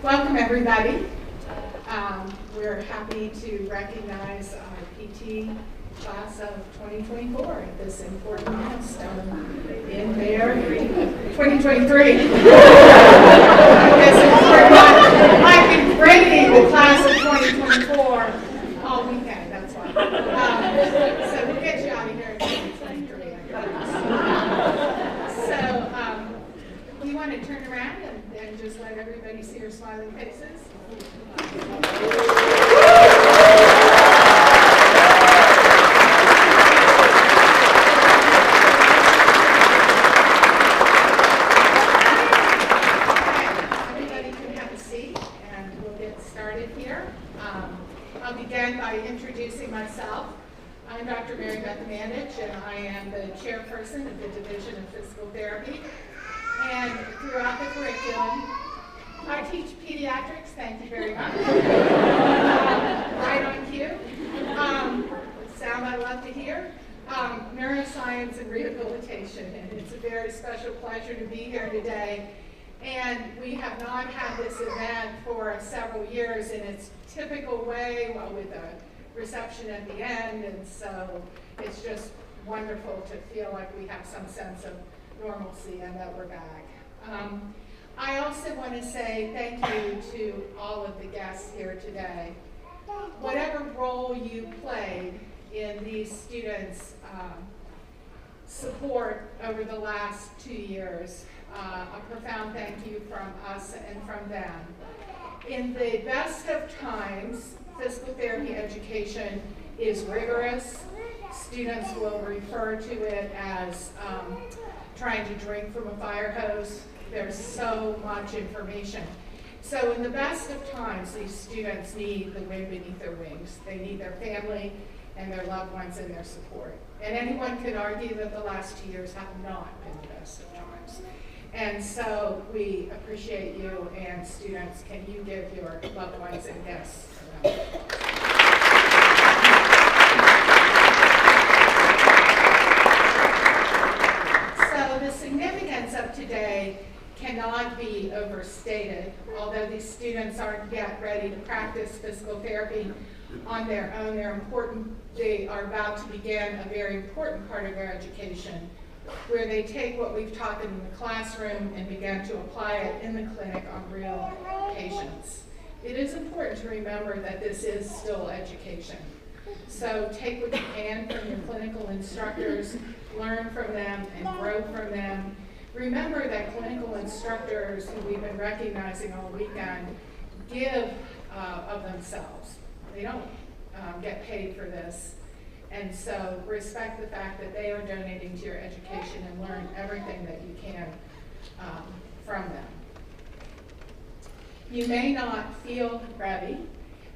Welcome, everybody. We're happy to recognize our PT class of 2024 at this important milestone in their 2023. I guess I've been grading the class of 2024 all weekend, that's why. So we'll get you out of here in 2023, I promise. So we want to turn around and just let everybody see your smiling faces. Everybody can have a seat and we'll get started here. I'll begin by introducing myself. I'm Dr. Mary Beth Mandich, and I am the chairperson of the Division of Physical Therapy. And throughout the curriculum, I teach pediatrics, thank you very much. Right on cue. Sound I love to hear. Neuroscience and rehabilitation, and it's a very special pleasure to be here today. And we have not had this event for several years in its typical way, with a reception at the end, and so it's just wonderful to feel like we have some sense of normalcy and that we're back. I also want to say thank you to all of the guests here today. Whatever role you played in these students' support over the last 2 years, a profound thank you from us and from them. In the best of times, physical therapy education is rigorous. Students will refer to it as trying to drink from a fire hose. There's so much information. So in the best of times, these students need the wind beneath their wings. They need their family and their loved ones and their support. And anyone could argue that the last 2 years have not been the best of times. And so we appreciate you, and students, can you give your loved ones and guests a round of applause? So the significance of today cannot be overstated. Although these students aren't yet ready to practice physical therapy on their own, they are about to begin a very important part of their education, where they take what we've taught them in the classroom and begin to apply it in the clinic on real patients. It is important to remember that this is still education. So take what you can from your clinical instructors, learn from them, and grow from them. Remember that clinical instructors, who we've been recognizing all weekend, give of themselves. They don't get paid for this. And so respect the fact that they are donating to your education and learn everything that you can from them. You may not feel ready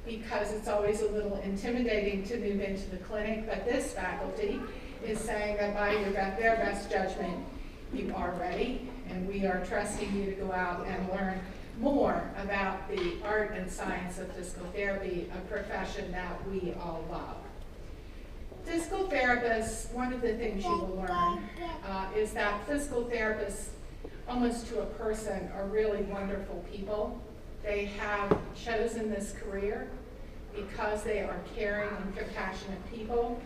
because it's always a little intimidating to move into the clinic, but this faculty is saying that by their best judgment, you are ready, and we are trusting you to go out and learn more about the art and science of physical therapy, a profession that we all love. Physical therapists, one of the things you will learn is that physical therapists, almost to a person, are really wonderful people. They have chosen this career because they are caring and compassionate people.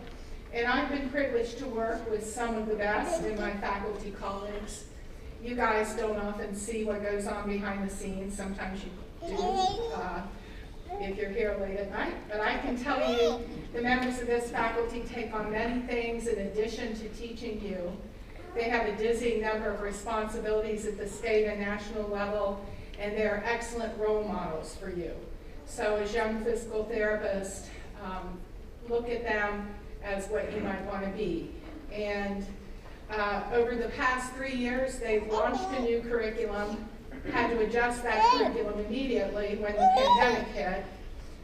And I've been privileged to work with some of the best in my faculty colleagues. You guys don't often see what goes on behind the scenes. Sometimes you do if you're here late at night. But I can tell you the members of this faculty take on many things in addition to teaching you. They have a dizzying number of responsibilities at the state and national level, and they're excellent role models for you. So as young physical therapists, look at them as what you might want to be. And over the past 3 years, they've launched a new curriculum, had to adjust that curriculum immediately when the pandemic hit,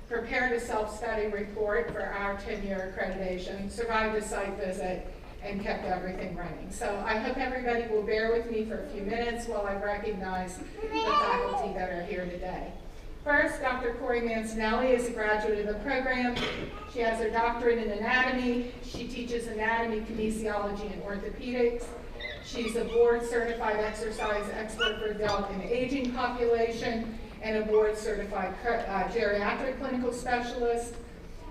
prepared a self-study report for our 10-year accreditation, survived a site visit, and kept everything running. So I hope everybody will bear with me for a few minutes while I recognize the faculty that are here today. First, Dr. Corey Mancinelli is a graduate of the program. She has her doctorate in anatomy. She teaches anatomy, kinesiology, and orthopedics. She's a board-certified exercise expert for the adult and aging population, and a board-certified geriatric clinical specialist.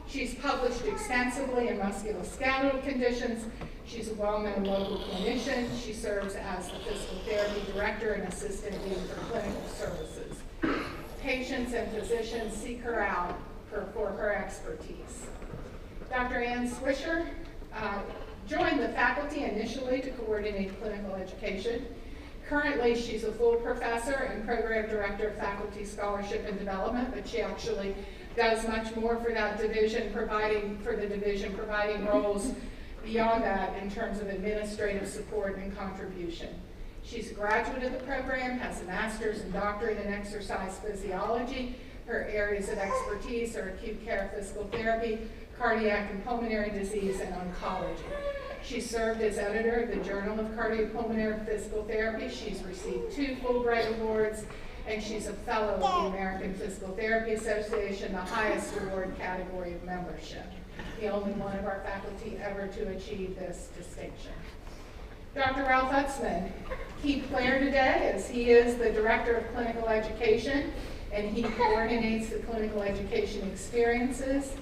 She's published extensively in musculoskeletal conditions. She's a well-known local clinician. She serves as the physical therapy director and assistant dean for clinical services. Patients and physicians seek her out for her expertise. Dr. Ann Swisher joined the faculty initially to coordinate clinical education. Currently, she's a full professor and program director of faculty scholarship and development, but she actually does much more for that division, providing roles beyond that in terms of administrative support and contribution. She's a graduate of the program, has a master's and doctorate in exercise physiology. Her areas of expertise are acute care physical therapy, cardiac and pulmonary disease, and oncology. She served as editor of the Journal of Cardiopulmonary Physical Therapy. She's received 2 Fulbright Awards, and she's a fellow of the American Physical Therapy Association, the highest award category of membership. The only one of our faculty ever to achieve this distinction. Dr. Ralph Utzman, key player today as he is the Director of Clinical Education, and he coordinates the clinical education experiences.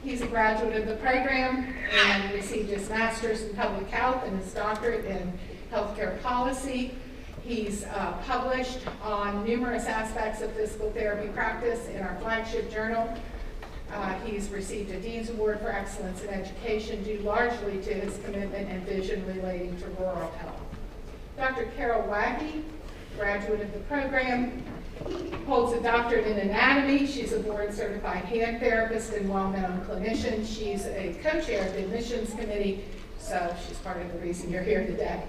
He's a graduate of the program and received his master's in public health and his doctorate in healthcare policy. He's published on numerous aspects of physical therapy practice in our flagship journal. He's received a Dean's Award for Excellence in Education due largely to his commitment and vision relating to rural health. Dr. Carol Waggy, graduate of the program, holds a doctorate in anatomy. She's a board-certified hand therapist and well-known clinician. She's a co-chair of the admissions committee, so she's part of the reason you're here today.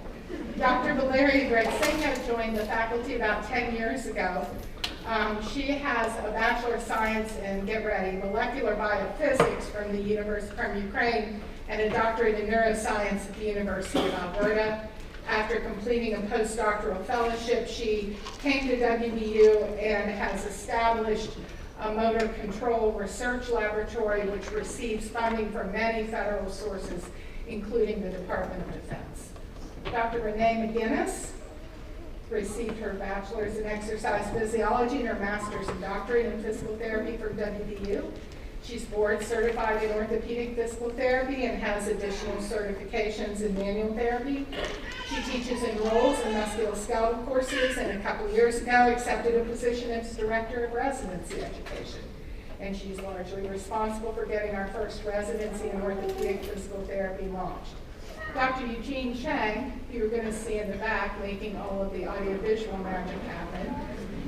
Dr. Valeria Gretsenko joined the faculty about 10 years ago. She has a Bachelor of Science in, get ready, molecular biophysics from Ukraine, and a doctorate in neuroscience at the University of Alberta. After completing a postdoctoral fellowship, she came to WVU and has established a motor control research laboratory which receives funding from many federal sources, including the Department of Defense. Dr. Renee McGinnis received her bachelor's in exercise physiology and her master's and doctorate in physical therapy from WVU. She's board certified in orthopedic physical therapy and has additional certifications in manual therapy. She teaches and enrolls in musculoskeletal courses, and a couple years ago accepted a position as director of residency education. And she's largely responsible for getting our first residency in orthopedic physical therapy launched. Dr. Eugene Cheng, who you're going to see in the back making all of the audiovisual magic happen,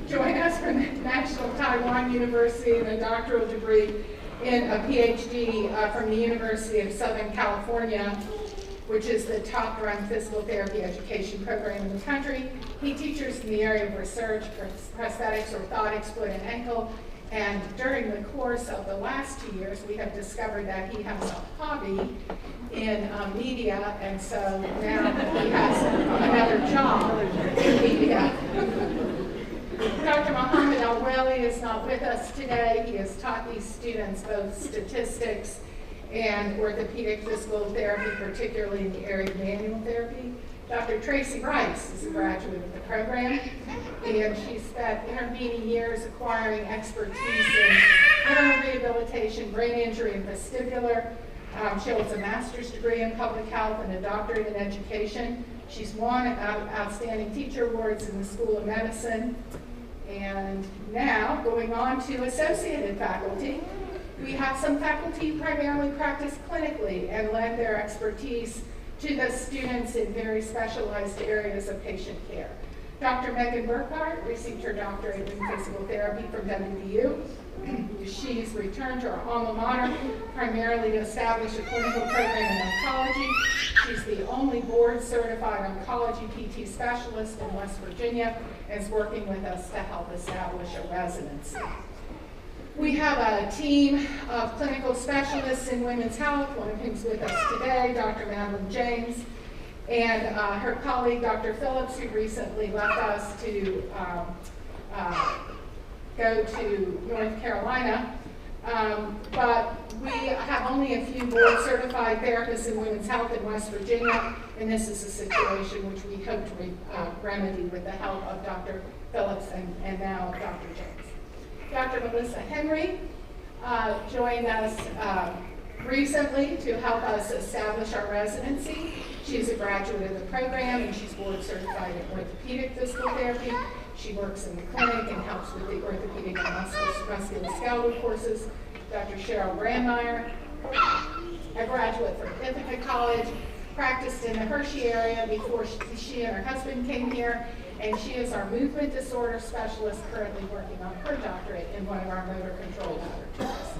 joined us from National Taiwan University and a doctoral degree in a PhD from the University of Southern California, which is the top-run physical therapy education program in the country. He teaches in the area of research, prosthetics, orthotics, foot and ankle, and during the course of the last 2 years, we have discovered that he has a hobby in media, and so now he has another job in media. Dr. Mohammed Al-Wali is not with us today. He has taught these students both statistics and orthopedic physical therapy, particularly in the area of manual therapy. Dr. Tracy Rice is a graduate of the program, and she spent intervening years acquiring expertise in neural rehabilitation, brain injury, and vestibular. She holds a master's degree in public health and a doctorate in education. She's won outstanding teacher awards in the School of Medicine. And now, going on to associated faculty, we have some faculty who primarily practice clinically and lend their expertise to the students in very specialized areas of patient care. Dr. Megan Burkhart received her doctorate in physical therapy from WVU. She's returned to her alma mater primarily to establish a clinical program in oncology. She's the only board-certified oncology PT specialist in West Virginia and is working with us to help establish a residency. We have a team of clinical specialists in women's health, one of whom's with us today, Dr. Madeline James, and her colleague, Dr. Phillips, who recently left us to go to North Carolina. But we have only a few board-certified therapists in women's health in West Virginia, and this is a situation which we hope to remedy with the help of Dr. Phillips Phillips, and now Dr. James. Dr. Melissa Henry joined us recently to help us establish our residency. She's a graduate of the program, and she's board certified in orthopedic physical therapy. She works in the clinic and helps with the orthopedic and musculoskeletal courses. Dr. Cheryl Brandmeier, a graduate from Ithaca College, practiced in the Hershey area before she and her husband came here, and she is our movement disorder specialist currently working on her doctorate in one of our motor control laboratories.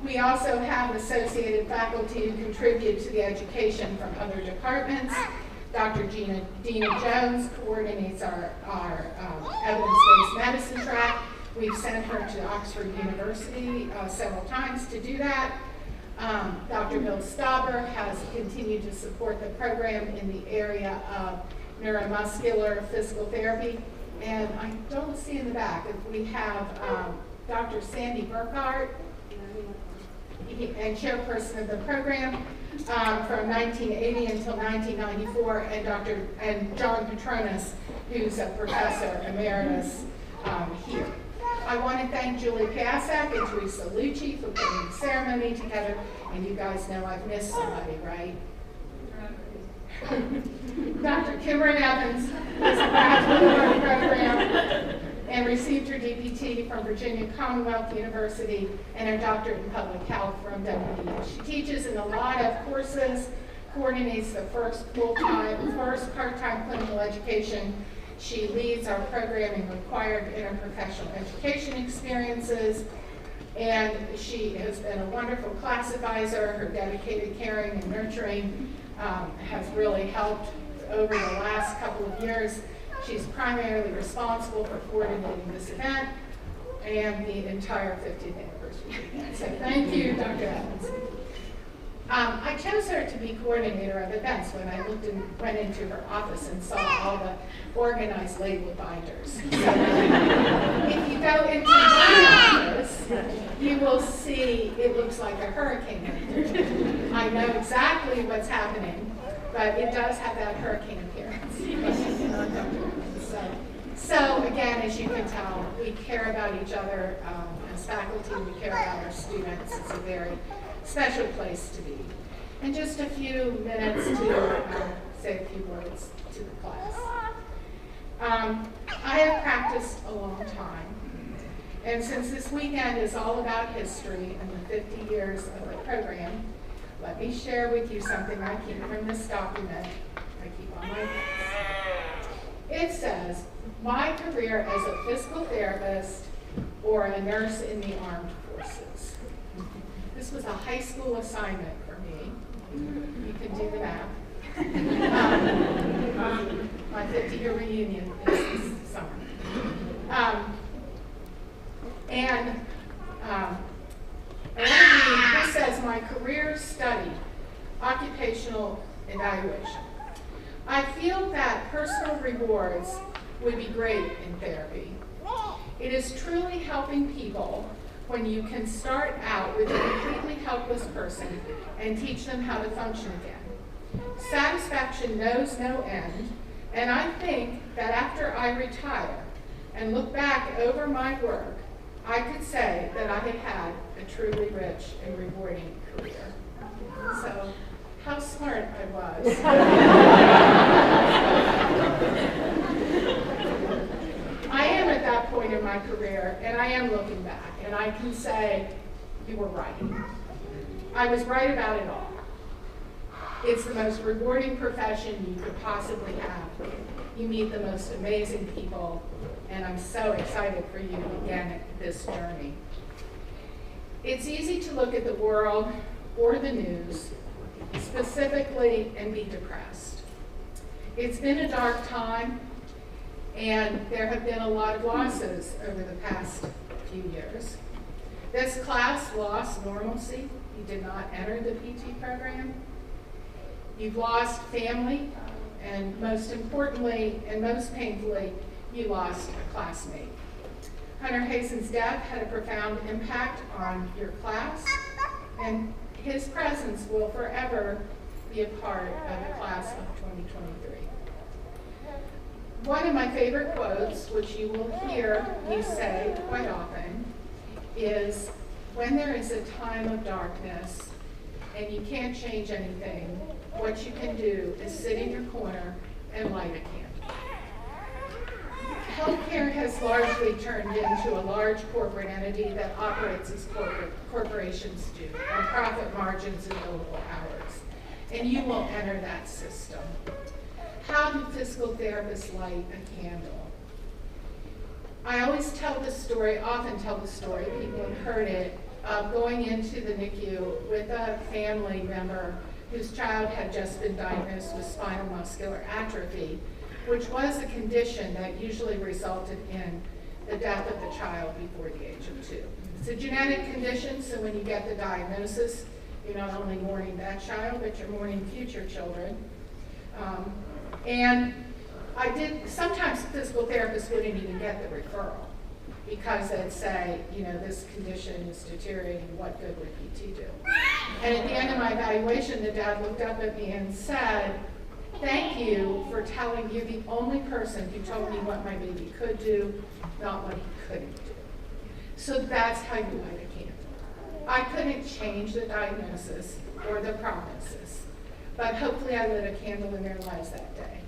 We also have associated faculty who contribute to the education from other departments. Dr. Dina Jones coordinates our evidence-based medicine track. We've sent her to Oxford University several times to do that. Dr. Bill Stauber has continued to support the program in the area of neuromuscular physical therapy. And I don't see in the back, if we have Dr. Sandy Burkhardt, and chairperson of the program from 1980 until 1994, and John Petronas, who's a professor emeritus here. I want to thank Julie Piasak and Teresa Lucci for putting the ceremony together, and you guys know I've missed somebody, right? Dr. Kimberly Evans is a graduate of our program and received her DPT from Virginia Commonwealth University and her doctorate in public health from WVU. She teaches in a lot of courses, coordinates the first part-time clinical education. She leads our programming required interprofessional education experiences, and she has been a wonderful class advisor. Her dedicated caring and nurturing has really helped over the last couple of years. She's primarily responsible for coordinating this event and the entire 50th anniversary weekend. So thank you, Dr. Evans. I chose her to be coordinator of events when I went into her office and saw all the organized label binders. So if you go into my office, you will see it looks like a hurricane. I know exactly what's happening, but it does have that hurricane appearance. So again, as you can tell, we care about each other as faculty. We care about our students. It's a very special place to be. And just a few minutes to say a few words to the class. I have practiced a long time, and since this weekend is all about history and the 50 years of the program, let me share with you something I keep from this document I keep on my desk. It says, my career as a physical therapist or a nurse in the armed forces. This was a high school assignment for me. You can do the math. My 50-year reunion is this summer. This says my career study, occupational evaluation. I feel that personal rewards would be great in therapy. It is truly helping people when you can start out with a completely helpless person and teach them how to function again. Satisfaction knows no end, and I think that after I retire and look back over my work, I could say that I had had a truly rich and rewarding career. So, how smart I was. I am at that point in my career, and I am looking back, and I can say, you were right. I was right about it all. It's the most rewarding profession you could possibly have. You meet the most amazing people, and I'm so excited for you to begin this journey. It's easy to look at the world or the news specifically and be depressed. It's been a dark time, and there have been a lot of losses over the past few years. This class lost normalcy. You did not enter the PT program. You've lost family, and most importantly, and most painfully, you lost a classmate. Hunter Hazen's death had a profound impact on your class, and his presence will forever be a part of the class of 2023. One of my favorite quotes, which you will hear me say quite often, is when there is a time of darkness and you can't change anything, what you can do is sit in your corner and light a candle. Healthcare has largely turned into a large corporate entity that operates as corporations do, on profit margins and billable hours. And you will enter that system. How do physical therapists light a candle? I always tell the story, often tell the story, people have heard it, of going into the NICU with a family member whose child had just been diagnosed with spinal muscular atrophy, which was a condition that usually resulted in the death of the child before the age of 2. It's a genetic condition, so when you get the diagnosis, you're not only mourning that child, but you're mourning future children. And sometimes physical therapists wouldn't even get the referral because they'd say, this condition is deteriorating, what good would PT do? And at the end of my evaluation, the dad looked up at me and said, thank you for telling you're the only person who told me what my baby could do, not what he couldn't do. So that's how you light a candle. I couldn't change the diagnosis or the prognosis, but hopefully I lit a candle in their lives that day.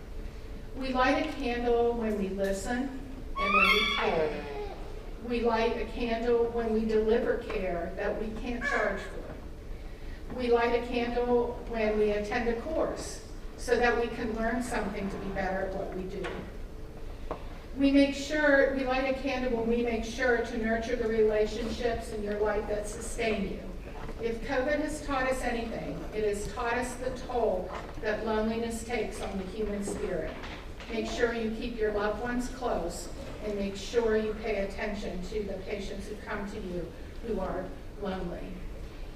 We light a candle when we listen and when we care. We light a candle when we deliver care that we can't charge for. We light a candle when we attend a course so that we can learn something to be better at what we do. We light a candle when we make sure to nurture the relationships in your life that sustain you. If COVID has taught us anything, it has taught us the toll that loneliness takes on the human spirit. Make sure you keep your loved ones close and make sure you pay attention to the patients who come to you who are lonely.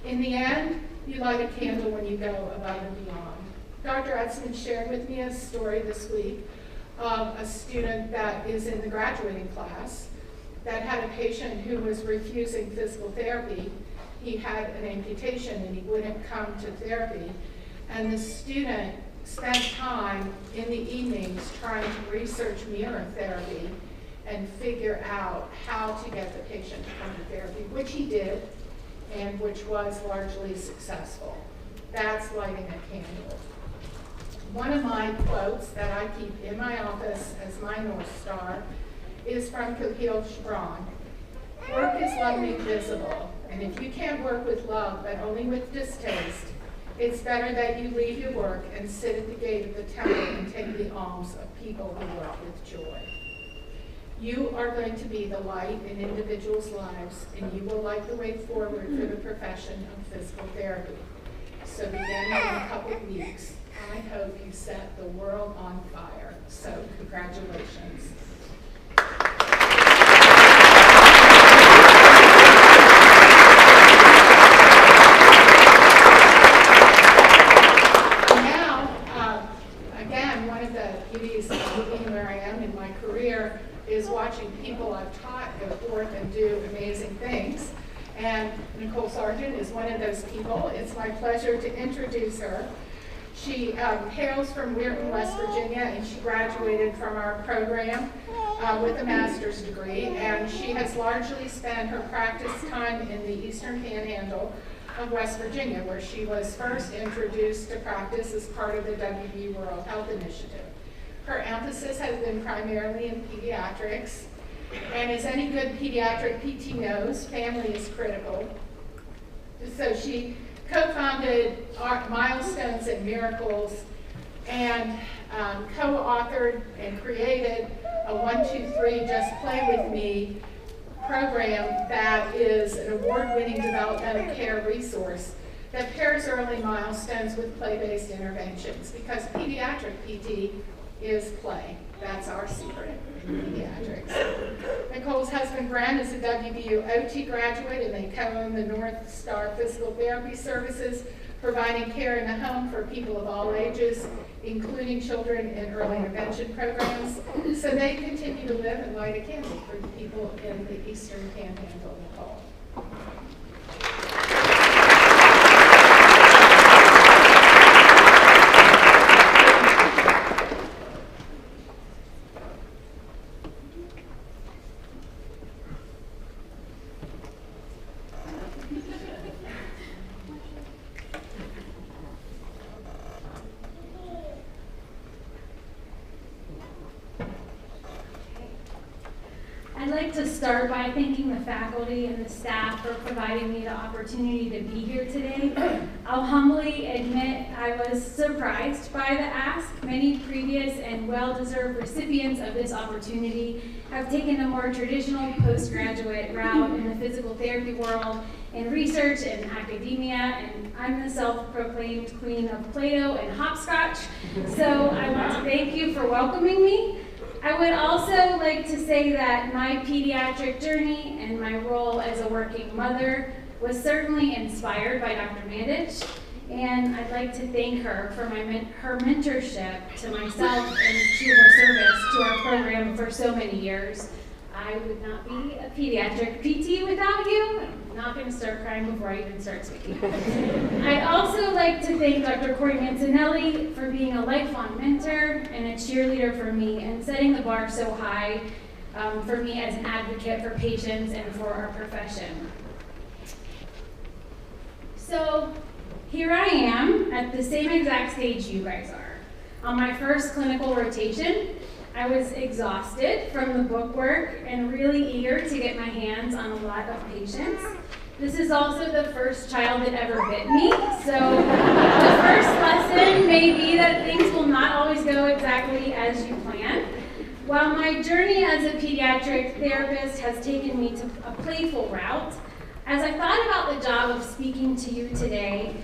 In the end, you light a candle when you go above and beyond. Dr. Edsman shared with me a story this week of a student that is in the graduating class that had a patient who was refusing physical therapy. He had an amputation and he wouldn't come to therapy. And the student spent time in the evenings trying to research mirror therapy and figure out how to get the patient to come to therapy, which he did, and which was largely successful. That's lighting a candle. One of my quotes that I keep in my office as my North Star is from Khalil Gibran. Work is love made visible, and if you can't work with love but only with distaste, it's better that you leave your work and sit at the gate of the temple and take the alms of people who work with joy. You are going to be the light in individuals' lives, and you will light the way forward for the profession of physical therapy. So beginning in a couple of weeks, I hope you set the world on fire. So congratulations. Is watching people I've taught go forth and do amazing things. And Nicole Sargent is one of those people. It's my pleasure to introduce her. She hails from Weirton, West Virginia, and she graduated from our program with a master's degree. And she has largely spent her practice time in the Eastern Panhandle of West Virginia, where she was first introduced to practice as part of the WVU World Health Initiative. Her emphasis has been primarily in pediatrics, and as any good pediatric PT knows, family is critical. So she co-founded Milestones and Miracles and co-authored and created a 1-2-3 Just Play With Me program that is an award-winning developmental care resource that pairs early milestones with play-based interventions, because pediatric PT is play. That's our secret in pediatrics. Nicole's husband, Brent, is a WVU OT graduate, and they co-own the North Star Physical Therapy Services, providing care in the home for people of all ages, including children in early intervention programs. So they continue to live and light a candle for the people in the Eastern Panhandle, Nicole. like to start by thanking the faculty and the staff for providing me the opportunity to be here today. I'll humbly admit I was surprised by the ask. Many previous and well-deserved recipients of this opportunity have taken a more traditional postgraduate route in the physical therapy world, in research and academia, and I'm the self-proclaimed queen of Play-Doh and hopscotch, so I want to thank you for welcoming me. I would also like to say that my pediatric journey and my role as a working mother was certainly inspired by Dr. Mandich, and I'd like to thank her for her mentorship to myself and to her service to our program for so many years. I would not be a pediatric PT without you. I'm not going to start crying before I even start speaking. I'd also like to thank Dr. Corey Mancinelli for being a lifelong mentor and a cheerleader for me and setting the bar so high for me as an advocate for patients and for our profession. So here I am at the same exact stage you guys are. On my first clinical rotation, I was exhausted from the bookwork and really eager to get my hands on a lot of patients. This is also the first child that ever bit me, so the first lesson may be that things will not always go exactly as you plan. While my journey as a pediatric therapist has taken me to a playful route, as I thought about the job of speaking to you today,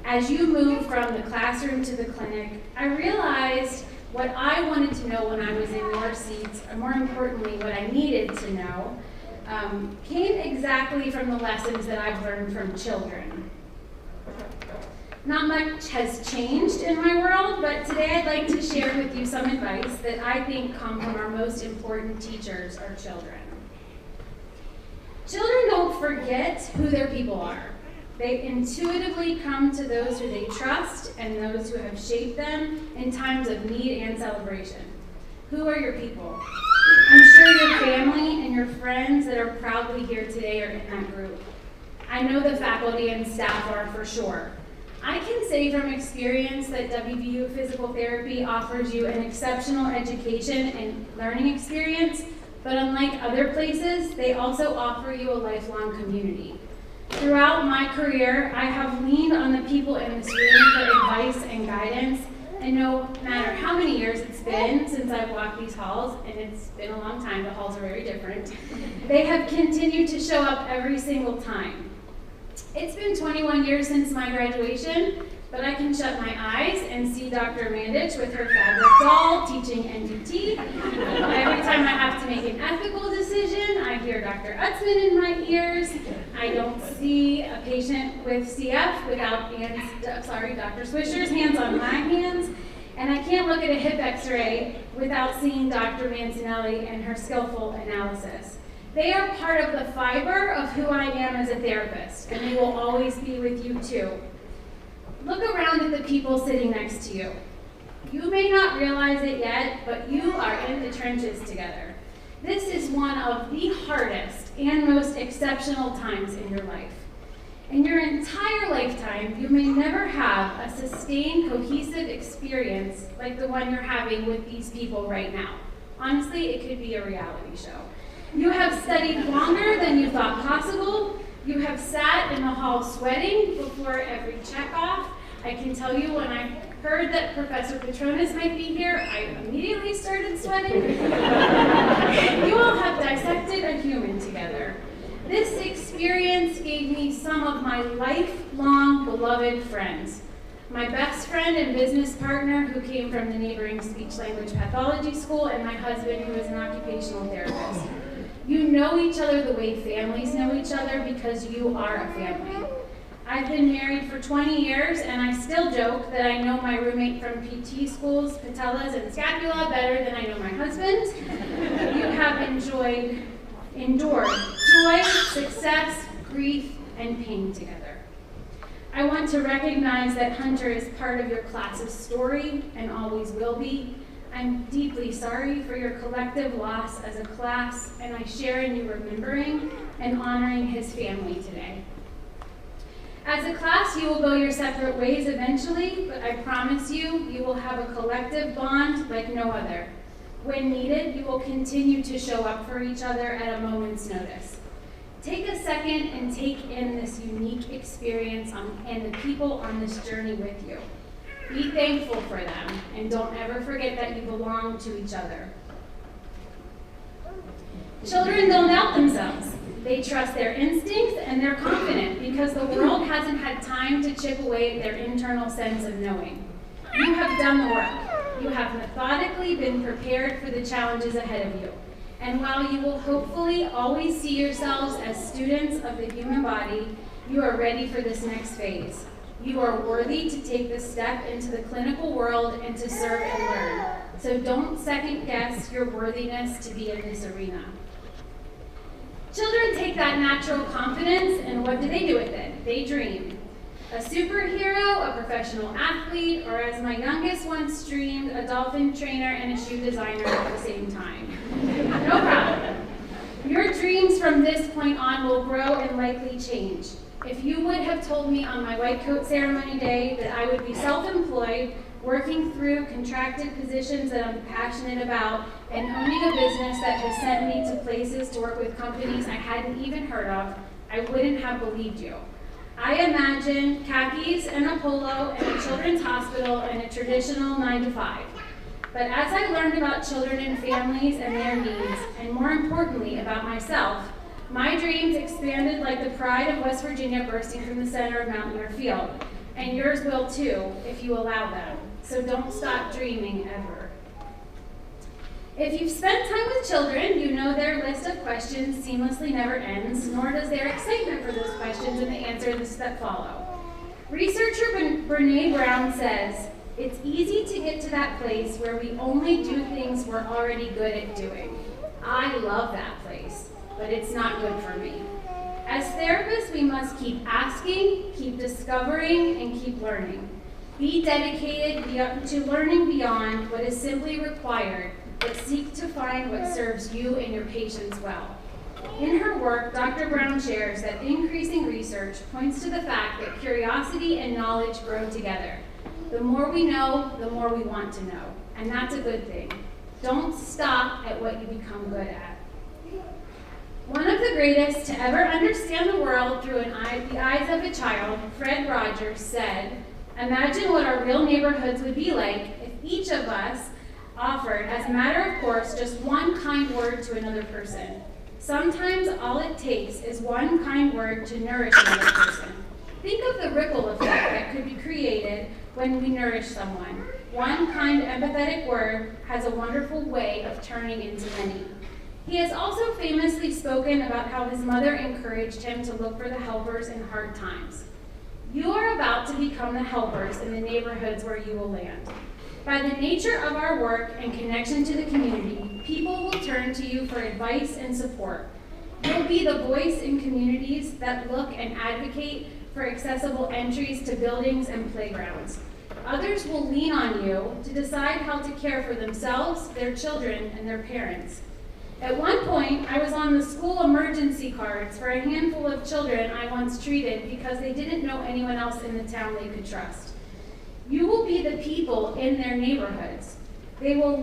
as you move from the classroom to the clinic, I realized what I wanted to know when I was in your seats, and more importantly, what I needed to know, came exactly from the lessons that I've learned from children. Not much has changed in my world, but today I'd like to share with you some advice that I think come from our most important teachers, our children. Children don't forget who their people are. They intuitively come to those who they trust and those who have shaped them in times of need and celebration. Who are your people? I'm sure your family and your friends that are proudly here today are in that group. I know the faculty and staff are for sure. I can say from experience that WVU Physical Therapy offers you an exceptional education and learning experience, but unlike other places, they also offer you a lifelong community. Throughout my career, I have leaned on the people in this room for advice and guidance, and no matter how many years it's been since I've walked these halls, and it's been a long time, the halls are very different, they have continued to show up every single time. It's been 21 years since my graduation, but I can shut my eyes and see Dr. Mandich with her fabric doll teaching NDT. Every time I have to make an ethical decision, I hear Dr. Utzman in my ears. I don't see a patient with CF without Dr. Swisher's hands on my hands. And I can't look at a hip x-ray without seeing Dr. Mancinelli and her skillful analysis. They are part of the fiber of who I am as a therapist, and they will always be with you too. Look around at the people sitting next to you. You may not realize it yet, but you are in the trenches together. This is one of the hardest and most exceptional times in your life. In your entire lifetime, you may never have a sustained, cohesive experience like the one you're having with these people right now. Honestly, it could be a reality show. You have studied longer than you thought possible. You have sat in the hall sweating before every checkoff. I can tell you when I heard that Professor Petronas might be here, I immediately started sweating. You all have dissected a human together. This experience gave me some of my lifelong beloved friends. My best friend and business partner who came from the neighboring speech-language pathology school, and my husband who is an occupational therapist. You know each other the way families know each other because you are a family. I've been married for 20 years, and I still joke that I know my roommate from PT schools, patellas, and scapula better than I know my husband. You have endured joy, success, grief, and pain together. I want to recognize that Hunter is part of your class's story and always will be. I'm deeply sorry for your collective loss as a class, and I share in you remembering and honoring his family today. As a class, you will go your separate ways eventually, but I promise you, you will have a collective bond like no other. When needed, you will continue to show up for each other at a moment's notice. Take a second and take in this unique experience and the people on this journey with you. Be thankful for them, and don't ever forget that you belong to each other. Children don't doubt themselves. They trust their instincts and they're confident because the world hasn't had time to chip away at their internal sense of knowing. You have done the work. You have methodically been prepared for the challenges ahead of you. And while you will hopefully always see yourselves as students of the human body, you are ready for this next phase. You are worthy to take this step into the clinical world and to serve and learn. So don't second guess your worthiness to be in this arena. Children take that natural confidence and what do they do with it? They dream. A superhero, a professional athlete, or as my youngest once dreamed, a dolphin trainer and a shoe designer at the same time. No problem. Your dreams from this point on will grow and likely change. If you would have told me on my white coat ceremony day that I would be self-employed, working through contracted positions that I'm passionate about, and owning a business that has sent me to places to work with companies I hadn't even heard of, I wouldn't have believed you. I imagined khakis and a polo and a children's hospital and a traditional 9-to-5. But as I learned about children and families and their needs, and more importantly about myself, my dreams expanded like the pride of West Virginia bursting from the center of Mountaineer Field. And yours will too, if you allow them. So don't stop dreaming ever. If you've spent time with children, you know their list of questions seamlessly never ends, nor does their excitement for those questions and the answers that follow. Researcher Brené Brown says, "It's easy to get to that place where we only do things we're already good at doing. I love that place, but it's not good for me." As therapists, we must keep asking, keep discovering, and keep learning. Be dedicated to learning beyond what is simply required, but seek to find what serves you and your patients well. In her work, Dr. Brown shares that increasing research points to the fact that curiosity and knowledge grow together. The more we know, the more we want to know, and that's a good thing. Don't stop at what you become good at. One of the greatest to ever understand the world through the eyes of a child, Fred Rogers, said, "Imagine what our real neighborhoods would be like if each of us offered, as a matter of course, just one kind word to another person. Sometimes all it takes is one kind word to nourish another person. Think of the ripple effect that could be created when we nourish someone. One kind, empathetic word has a wonderful way of turning into many." He has also famously spoken about how his mother encouraged him to look for the helpers in hard times. You are about to become the helpers in the neighborhoods where you will land. By the nature of our work and connection to the community, people will turn to you for advice and support. You'll be the voice in communities that look and advocate for accessible entries to buildings and playgrounds. Others will lean on you to decide how to care for themselves, their children, and their parents. At one point, I was on the school emergency cards for a handful of children I once treated because they didn't know anyone else in the town they could trust. You will be the people in their neighborhoods. There will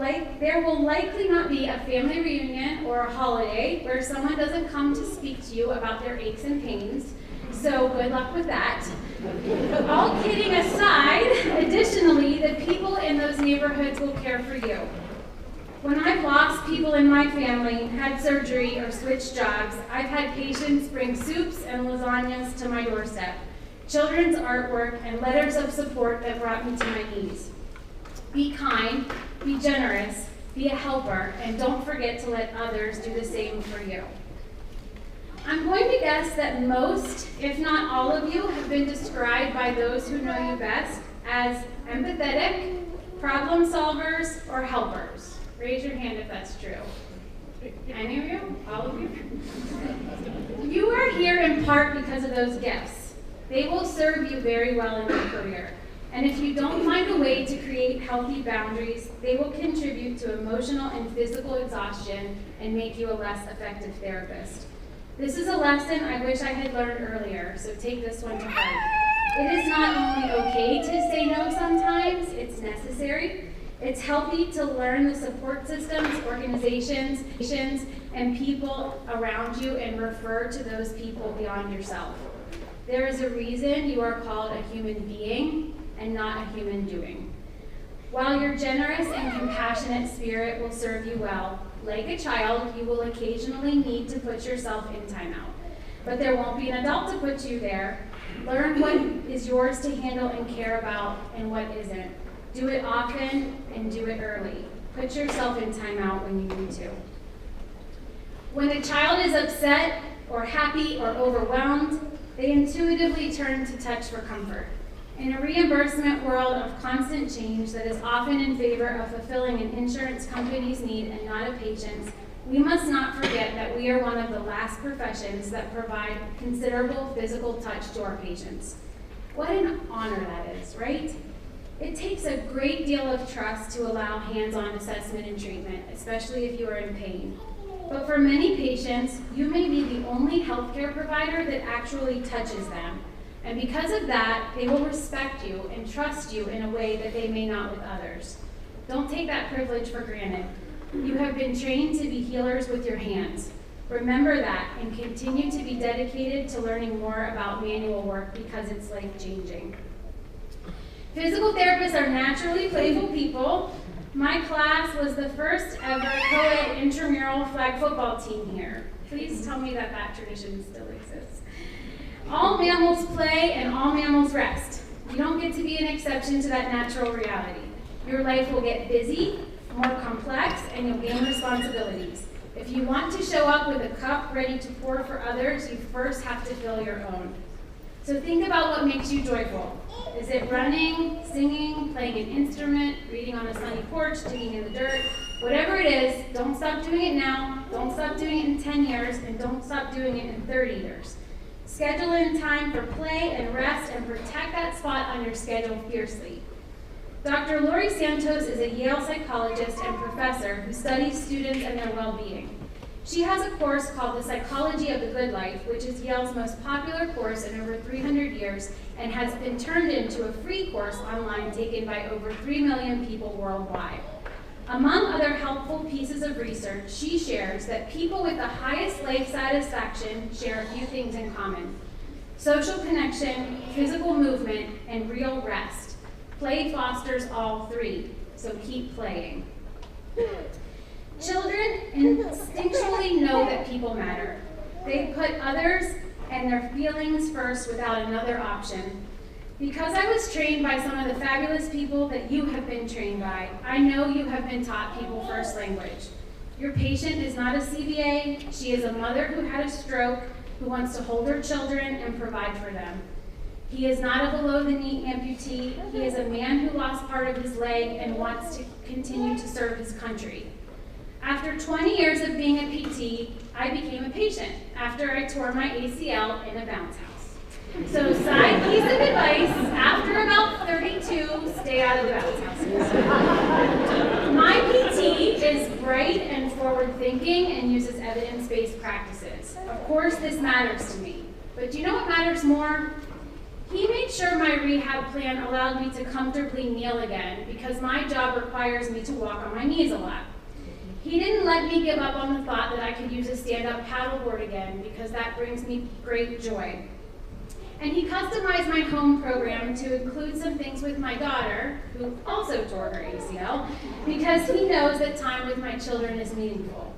likely not be a family reunion or a holiday where someone doesn't come to speak to you about their aches and pains, so good luck with that. All kidding aside, additionally, the people in those neighborhoods will care for you. When I've lost people in my family, had surgery, or switched jobs, I've had patients bring soups and lasagnas to my doorstep, children's artwork, and letters of support that brought me to my knees. Be kind, be generous, be a helper, and don't forget to let others do the same for you. I'm going to guess that most, if not all of you, have been described by those who know you best as empathetic, problem solvers, or helpers. Raise your hand if that's true. Any of you? All of you? You are here in part because of those gifts. They will serve you very well in your career. And if you don't find a way to create healthy boundaries, they will contribute to emotional and physical exhaustion and make you a less effective therapist. This is a lesson I wish I had learned earlier, so take this one to heart. It is not only okay to say no sometimes, it's necessary. It's healthy to learn the support systems, organizations, and people around you and refer to those people beyond yourself. There is a reason you are called a human being and not a human doing. While your generous and compassionate spirit will serve you well, like a child, you will occasionally need to put yourself in timeout. But there won't be an adult to put you there. Learn what is yours to handle and care about and what isn't. Do it often and do it early. Put yourself in timeout when you need to. When a child is upset or happy or overwhelmed, they intuitively turn to touch for comfort. In a reimbursement world of constant change that is often in favor of fulfilling an insurance company's need and not a patient's, we must not forget that we are one of the last professions that provide considerable physical touch to our patients. What an honor that is, right? It takes a great deal of trust to allow hands-on assessment and treatment, especially if you are in pain. But for many patients, you may be the only healthcare provider that actually touches them. And because of that, they will respect you and trust you in a way that they may not with others. Don't take that privilege for granted. You have been trained to be healers with your hands. Remember that and continue to be dedicated to learning more about manual work because it's life-changing. Physical therapists are naturally playful people. My class was the first ever co-ed intramural flag football team here. Please tell me that that tradition still exists. All mammals play and all mammals rest. You don't get to be an exception to that natural reality. Your life will get busy, more complex, and you'll gain responsibilities. If you want to show up with a cup ready to pour for others, you first have to fill your own. So think about what makes you joyful. Is it running, singing, playing an instrument, reading on a sunny porch, digging in the dirt? Whatever it is, don't stop doing it now, don't stop doing it in 10 years, and don't stop doing it in 30 years. Schedule in time for play and rest and protect that spot on your schedule fiercely. Dr. Lori Santos is a Yale psychologist and professor who studies students and their well-being. She has a course called The Psychology of the Good Life, which is Yale's most popular course in over 300 years and has been turned into a free course online taken by over 3 million people worldwide. Among other helpful pieces of research, she shares that people with the highest life satisfaction share a few things in common: social connection, physical movement, and real rest. Play fosters all three, so keep playing. Children instinctually know that people matter. They put others and their feelings first without another option. Because I was trained by some of the fabulous people that you have been trained by, I know you have been taught people first language. Your patient is not a CBA. She is a mother who had a stroke, who wants to hold her children and provide for them. He is not a below-the-knee amputee. He is a man who lost part of his leg and wants to continue to serve his country. After 20 years of being a PT, I became a patient after I tore my ACL in a bounce house. So side piece of advice, after about 32, stay out of the bounce houses. My PT is bright and forward-thinking and uses evidence-based practices. Of course, this matters to me. But do you know what matters more? He made sure my rehab plan allowed me to comfortably kneel again because my job requires me to walk on my knees a lot. He didn't let me give up on the thought that I could use a stand-up paddleboard again because that brings me great joy. And he customized my home program to include some things with my daughter, who also tore her ACL, because he knows that time with my children is meaningful.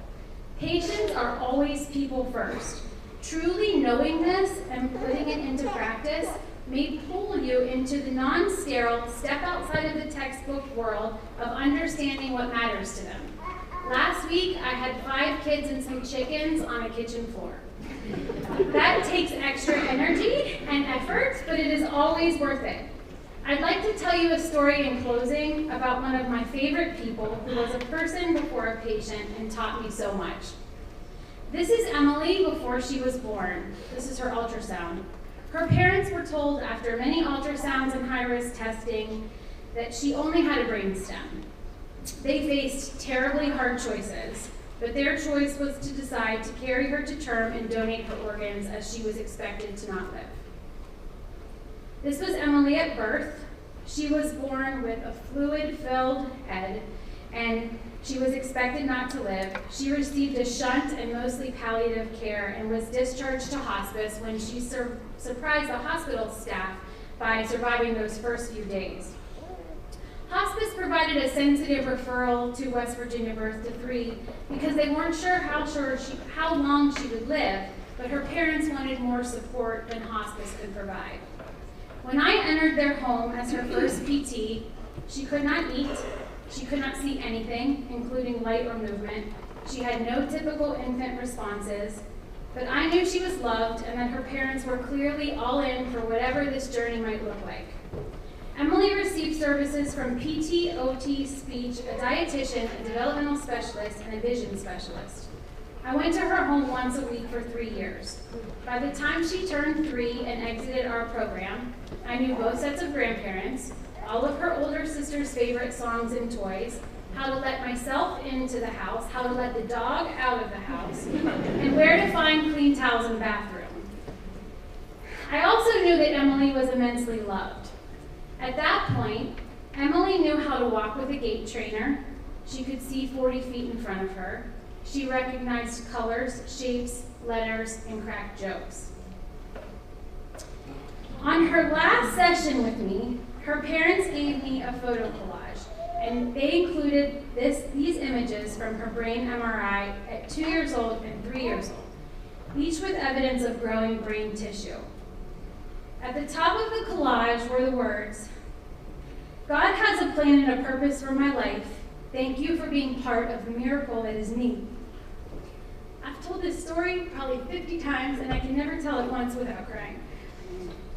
Patients are always people first. Truly knowing this and putting it into practice may pull you into the non-sterile, step outside of the textbook world of understanding what matters to them. Last week, I had 5 kids and some chickens on a kitchen floor. That takes extra energy and effort, but it is always worth it. I'd like to tell you a story in closing about one of my favorite people who was a person before a patient and taught me so much. This is Emily before she was born. This is her ultrasound. Her parents were told after many ultrasounds and high-risk testing that she only had a brainstem. They faced terribly hard choices, but their choice was to decide to carry her to term and donate her organs as she was expected to not live. This was Emily at birth. She was born with a fluid-filled head, and she was expected not to live. She received a shunt and mostly palliative care and was discharged to hospice when she surprised the hospital staff by surviving those first few days. Hospice provided a sensitive referral to West Virginia Birth to 3 because they weren't sure how long she would live, but her parents wanted more support than hospice could provide. When I entered their home as her first PT, she could not eat, she could not see anything, including light or movement. She had no typical infant responses, but I knew she was loved and that her parents were clearly all in for whatever this journey might look like. Emily received services from PT, OT, speech, a dietitian, a developmental specialist, and a vision specialist. I went to her home once a week for 3 years. By the time she turned 3 and exited our program, I knew both sets of grandparents, all of her older sister's favorite songs and toys, how to let myself into the house, how to let the dog out of the house, and where to find clean towels in the bathroom. I also knew that Emily was immensely loved. At that point, Emily knew how to walk with a gait trainer. She could see 40 feet in front of her. She recognized colors, shapes, letters, and cracked jokes. On her last session with me, her parents gave me a photo collage, and they included these images from her brain MRI at 2 years old and 3 years old, each with evidence of growing brain tissue. At the top of the collage were the words, "God has a plan and a purpose for my life. Thank you for being part of the miracle that is me." I've told this story probably 50 times, and I can never tell it once without crying.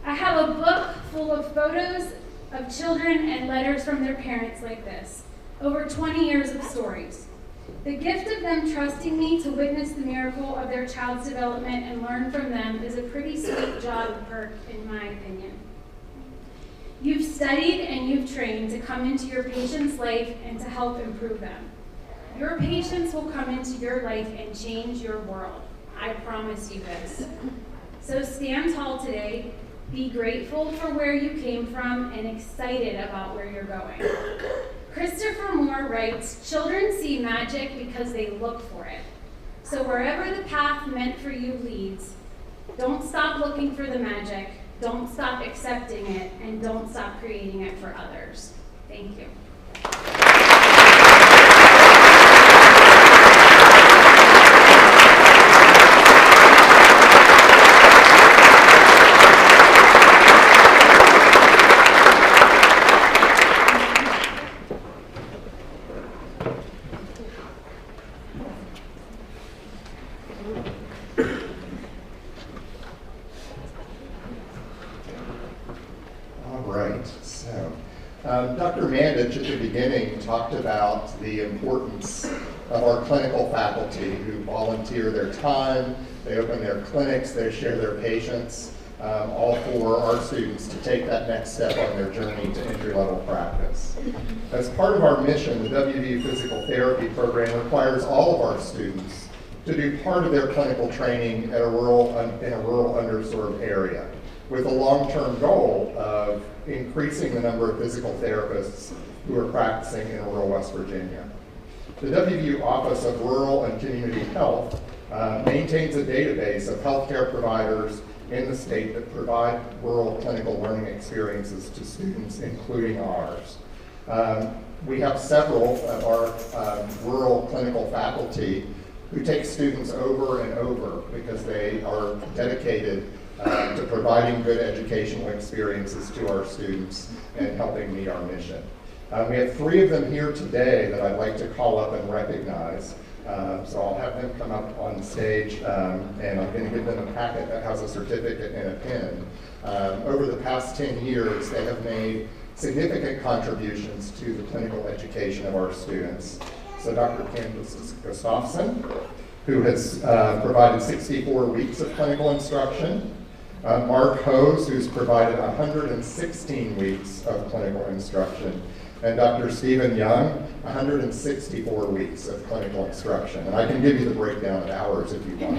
I have a book full of photos of children and letters from their parents like this, over 20 years of stories. The gift of them trusting me to witness the miracle of their child's development and learn from them is a pretty sweet job perk, in my opinion. You've studied and you've trained to come into your patient's life and to help improve them. Your patients will come into your life and change your world. I promise you this. So stand tall today, be grateful for where you came from, and excited about where you're going. Christopher Moore writes, "Children see magic because they look for it. So wherever the path meant for you leads, don't stop looking for the magic, don't stop accepting it, and don't stop creating it for others." Thank you. Dr. Mandich at the beginning talked about the importance of our clinical faculty who volunteer their time, they open their clinics, they share their patients, all for our students to take that next step on their journey to entry-level practice. As part of our mission, the WVU Physical Therapy Program requires all of our students to do part of their clinical training in a rural underserved area, with a long-term goal of increasing the number of physical therapists who are practicing in rural West Virginia. The WVU Office of Rural and Community Health maintains a database of healthcare providers in the state that provide rural clinical learning experiences to students, including ours. We have several of our rural clinical faculty who take students over and over because they are dedicated to providing good educational experiences to our students and helping meet our mission. We have 3 of them here today that I'd like to call up and recognize. So I'll have them come up on stage, and I'm going to give them a packet that has a certificate and a pin. Over the past 10 years, they have made significant contributions to the clinical education of our students. So Dr. Candace Gustafson, who has provided 64 weeks of clinical instruction. Mark Hose, who's provided 116 weeks of clinical instruction. And Dr. Stephen Young, 164 weeks of clinical instruction. And I can give you the breakdown of hours if you want.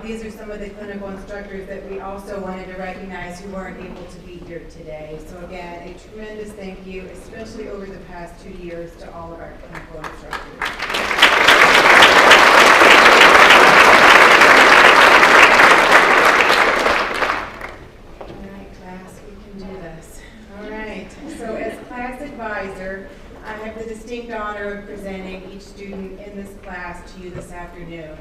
out, these are some of the clinical instructors that we also wanted to recognize who weren't able to be here today. So again, a tremendous thank you, especially over the past 2 years, to all of our clinical instructors. So as class advisor, I have the distinct honor of presenting each student in this class to you this afternoon.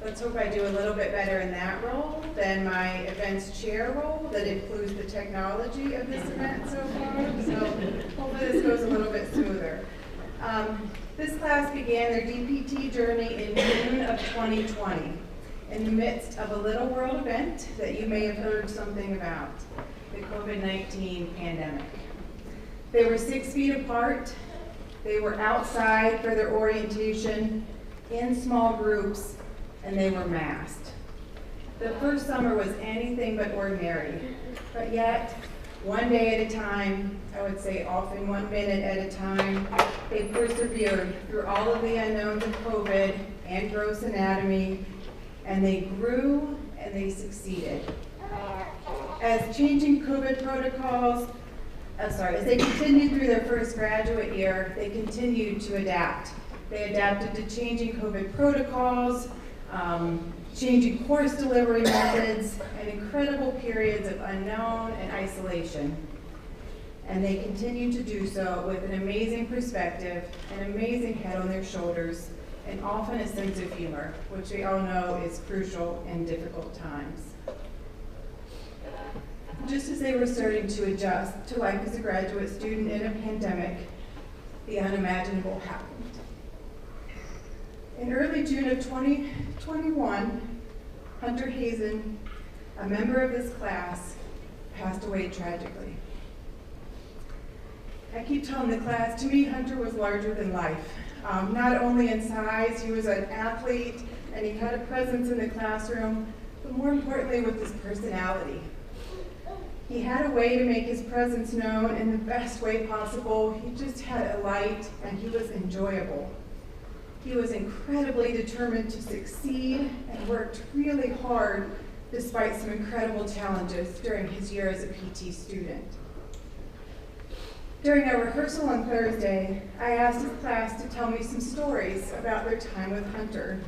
Let's hope I do a little bit better in that role than my events chair role that includes the technology of this event so far. So hopefully this goes a little bit smoother. This class began their DPT journey in June of 2020 in the midst of a Little World event that you may have heard something about, the COVID-19 pandemic. They were 6 feet apart. They were outside for their orientation in small groups, and they were masked. The first summer was anything but ordinary, but yet, one day at a time, I would say often 1 minute at a time, they persevered through all of the unknowns of COVID and gross anatomy, and they grew and they succeeded. As changing COVID protocols, as they continued through their first graduate year, they continued to adapt. They adapted to changing COVID protocols, changing course delivery methods, and incredible periods of unknown and isolation. And they continue to do so with an amazing perspective, an amazing head on their shoulders, and often a sense of humor, which we all know is crucial in difficult times. Just as they were starting to adjust to life as a graduate student in a pandemic, the unimaginable happened. In early June of 2021, Hunter Hazen, a member of this class, passed away tragically. I keep telling the class, to me, Hunter was larger than life. Not only in size, he was an athlete, and he had a presence in the classroom, but more importantly with his personality. He had a way to make his presence known in the best way possible. He just had a light, and he was enjoyable. He was incredibly determined to succeed and worked really hard despite some incredible challenges during his year as a PT student. During our rehearsal on Thursday, I asked his class to tell me some stories about their time with Hunter,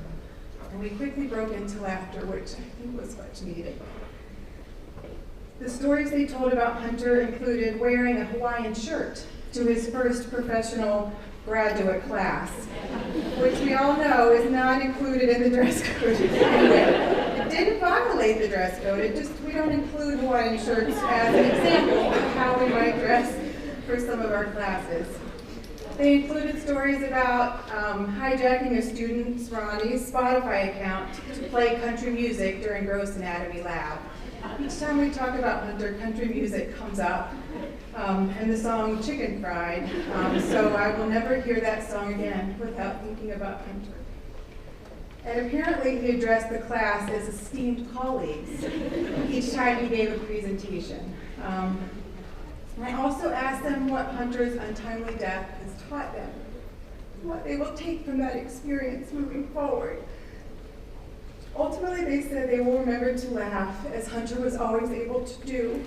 and we quickly broke into laughter, which I think was much needed. The stories they told about Hunter included wearing a Hawaiian shirt to his first professional graduate class, which we all know is not included in the dress code anyway. It didn't violate the dress code, we don't include Hawaiian shirts as an example of how we might dress for some of our classes. They included stories about hijacking a student, Ronnie's Spotify account to play country music during gross anatomy lab. Each time we talk about Hunter, country music comes up, and the song Chicken Fried, so I will never hear that song again without thinking about Hunter. And apparently he addressed the class as esteemed colleagues each time he gave a presentation. I also asked them what Hunter's untimely death has taught them, what they will take from that experience moving forward. Ultimately, they said they will remember to laugh, as Hunter was always able to do.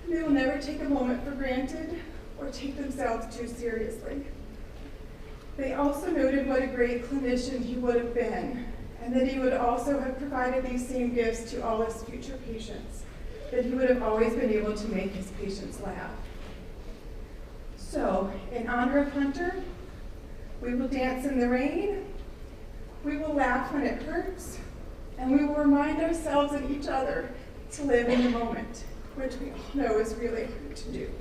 They will never take a moment for granted or take themselves too seriously. They also noted what a great clinician he would have been, and that he would also have provided these same gifts to all his future patients, that he would have always been able to make his patients laugh. So, in honor of Hunter, we will dance in the rain, we will laugh when it hurts, and we will remind ourselves and each other to live in the moment, which we all know is really hard to do.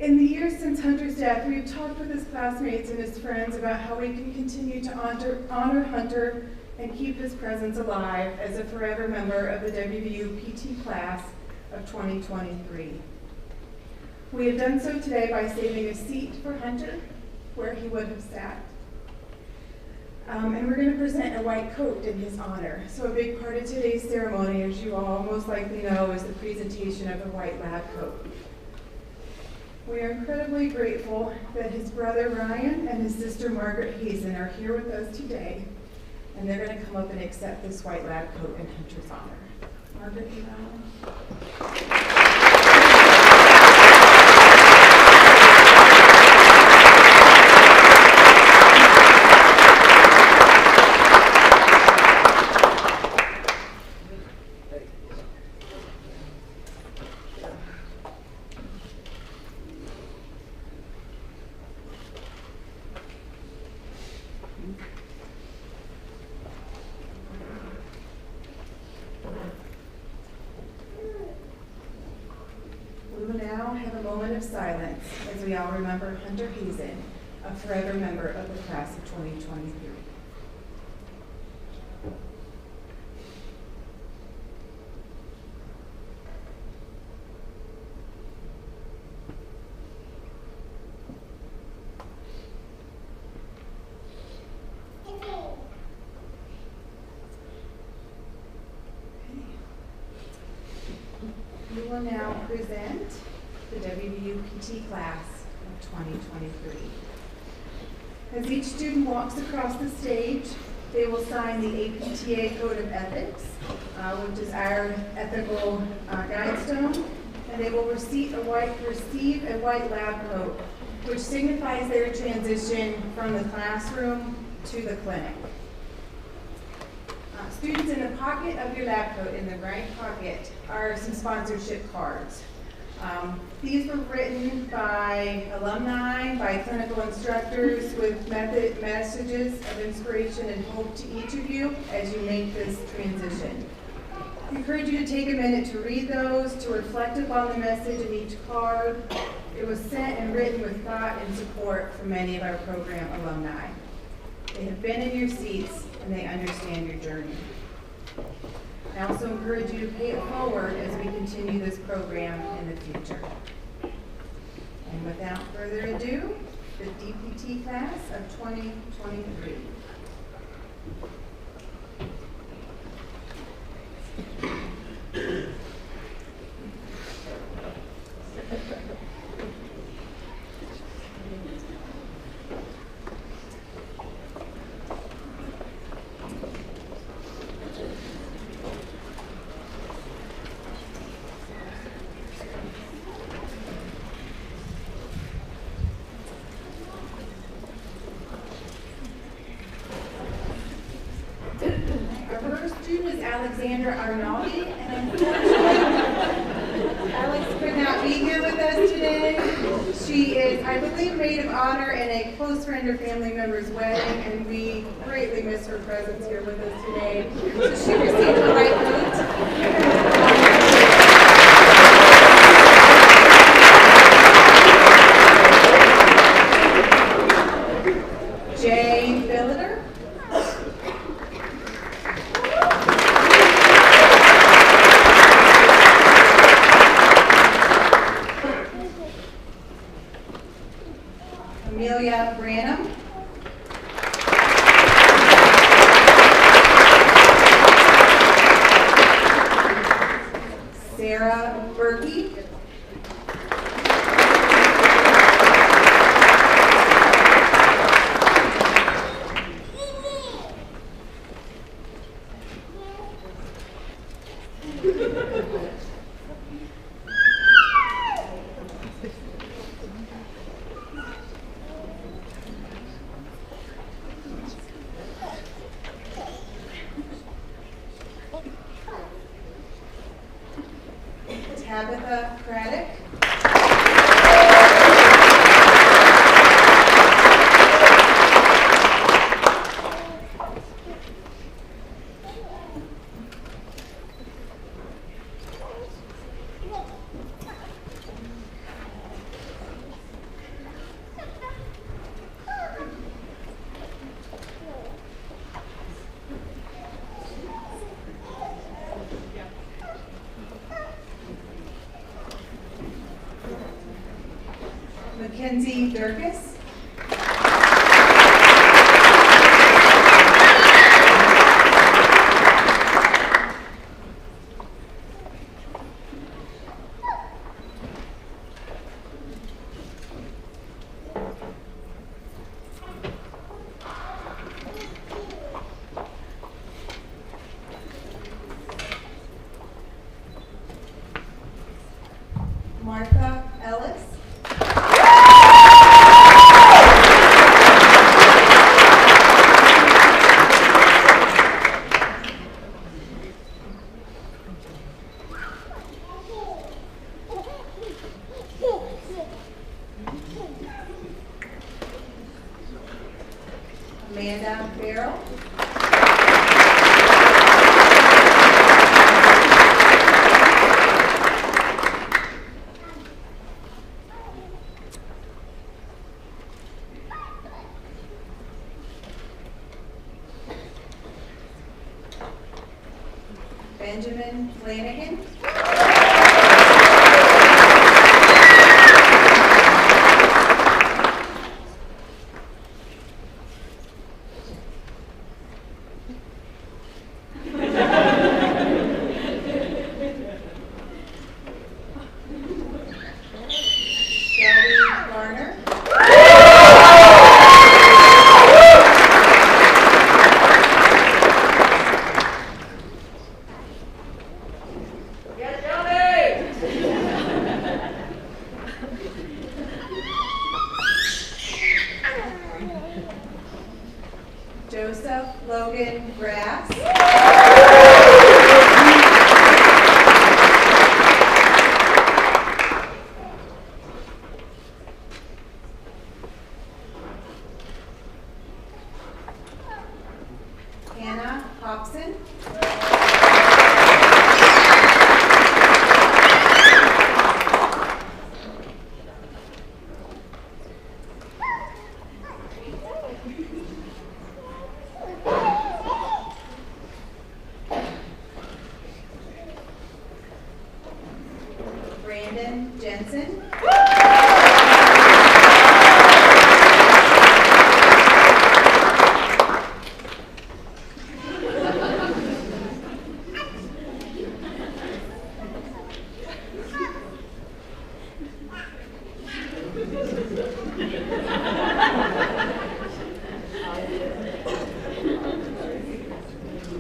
In the years since Hunter's death, we have talked with his classmates and his friends about how we can continue to honor Hunter and keep his presence alive as a forever member of the WVU PT class of 2023. We have done so today by saving a seat for Hunter where he would have sat. And we're going to present a white coat in his honor. So a big part of today's ceremony, as you all most likely know, is the presentation of the white lab coat. We are incredibly grateful that his brother Ryan and his sister Margaret Hazen are here with us today and they're going to come up and accept this white lab coat in Hunter's honor. Margaret, you know? We will now have a moment of silence as we all remember Hunter Hazen, a forever member of the class of 2023. We will now present the WVU-PT class of 2023. As each student walks across the stage, they will sign the APTA Code of Ethics, which is our ethical guidestone, and they will receive a white lab coat, which signifies their transition from the classroom to the clinic. Students, in the pocket of your lab coat, in the right pocket, are some sponsorship cards. These were written by alumni, by clinical instructors with messages of inspiration and hope to each of you as you make this transition. I encourage you to take a minute to read those, to reflect upon the message in each card. It was sent and written with thought and support from many of our program alumni. They have been in your seats and they understand your journey. I also encourage you to pay it forward as we continue this program in the future. And without further ado, the DPT class of 2023. Alexandra Arnaldi, and unfortunately, Alex could not be here with us today. She is, I believe, maid of honor in a close friend or family member's wedding, and we greatly miss her presence here with us today. So she received a white coat. Jay Billiter. Amelia Branham. Sarah Berkey. Tabitha Craddock. Mackenzie Durkis. Benjamin Flanagan. Shelby Garner. Joseph Logan Grass. Hannah Hobson. Brandon Jensen.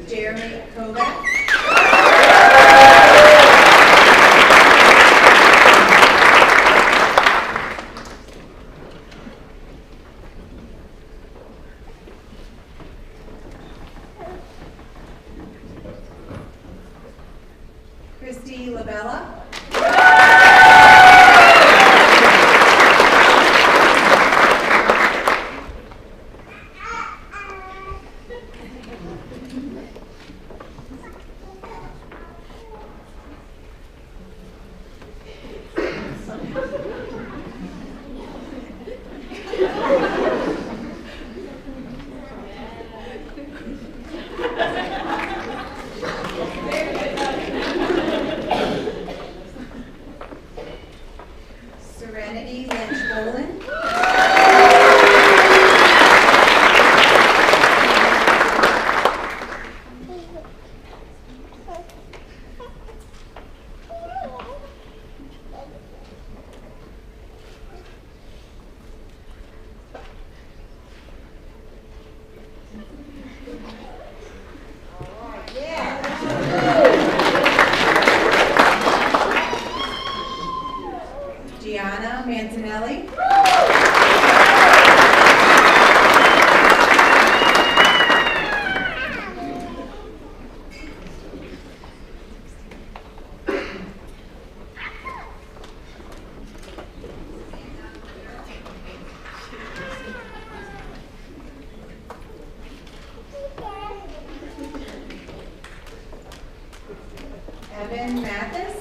Jeremy Kovacs. Christy Labella. Serenity Lynch Bolin. Gianna Mantinelli. Evan Mathis.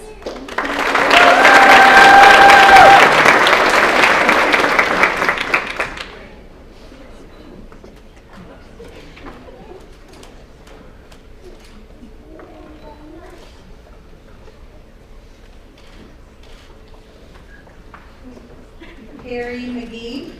Harry McGee.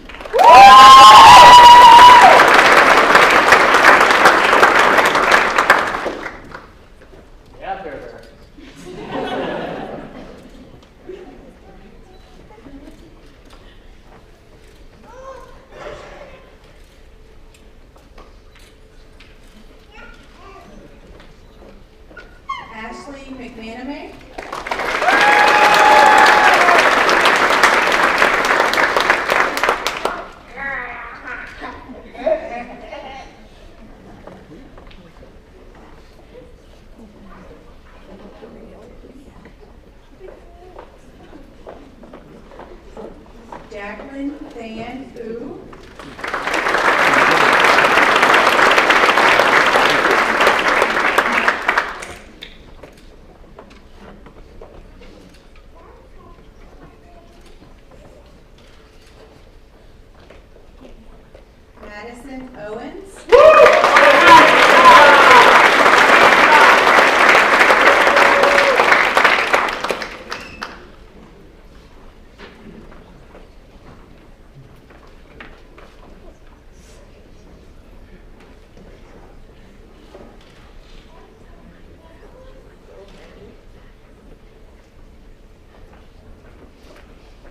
Ashley McManamy. Jacqueline Than Fu. Madison Owens.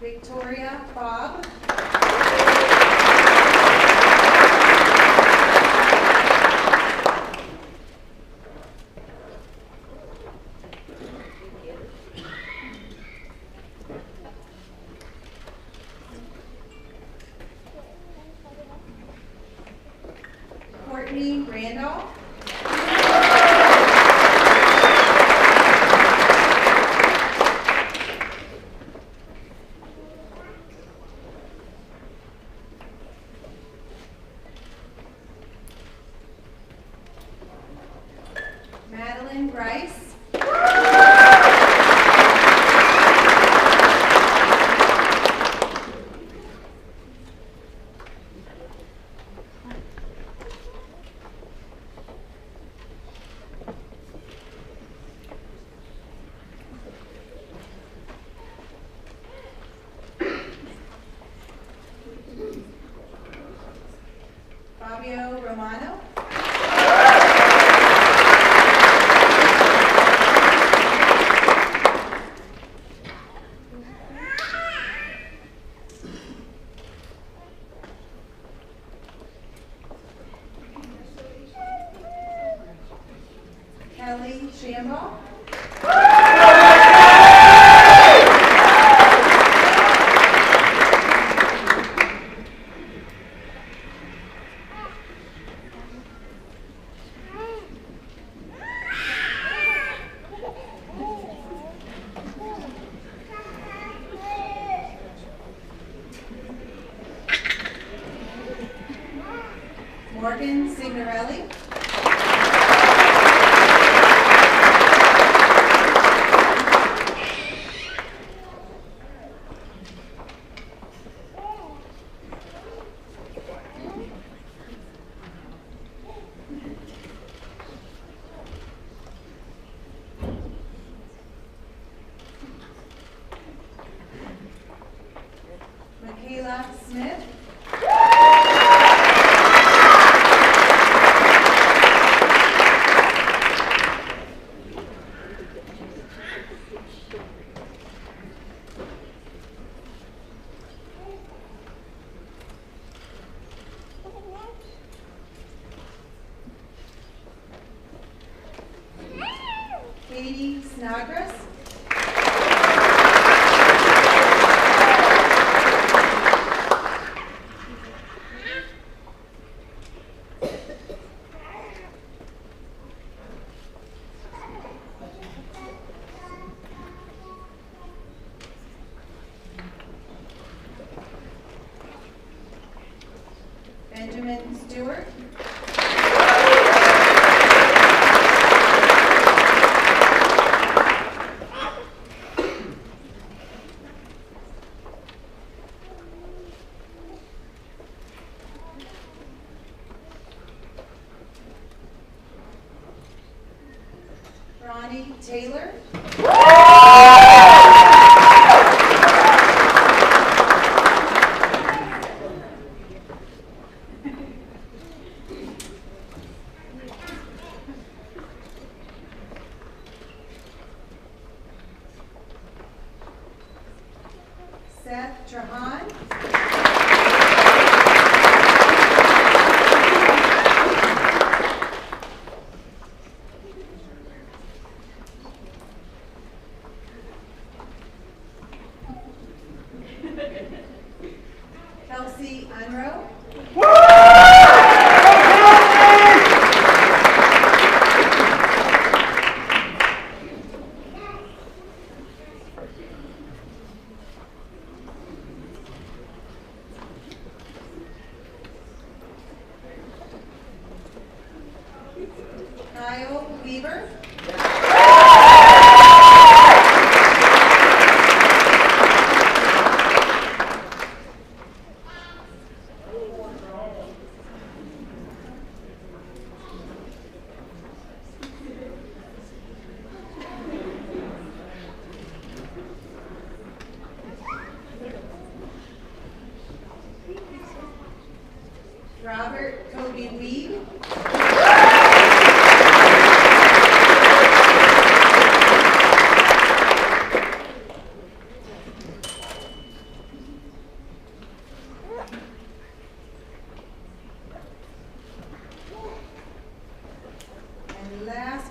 Victoria Bob. Courtney Randolph. Madeline Rice. Fabio Romano. Kelly Shambaugh. Morgan Signorelli. Michaela Smith. Katie Snodgrass. Benjamin Stewart. Ronnie Taylor. Seth Trahan. Kelsey Unroe. Kyle Weaver. Robert Kobe Weed.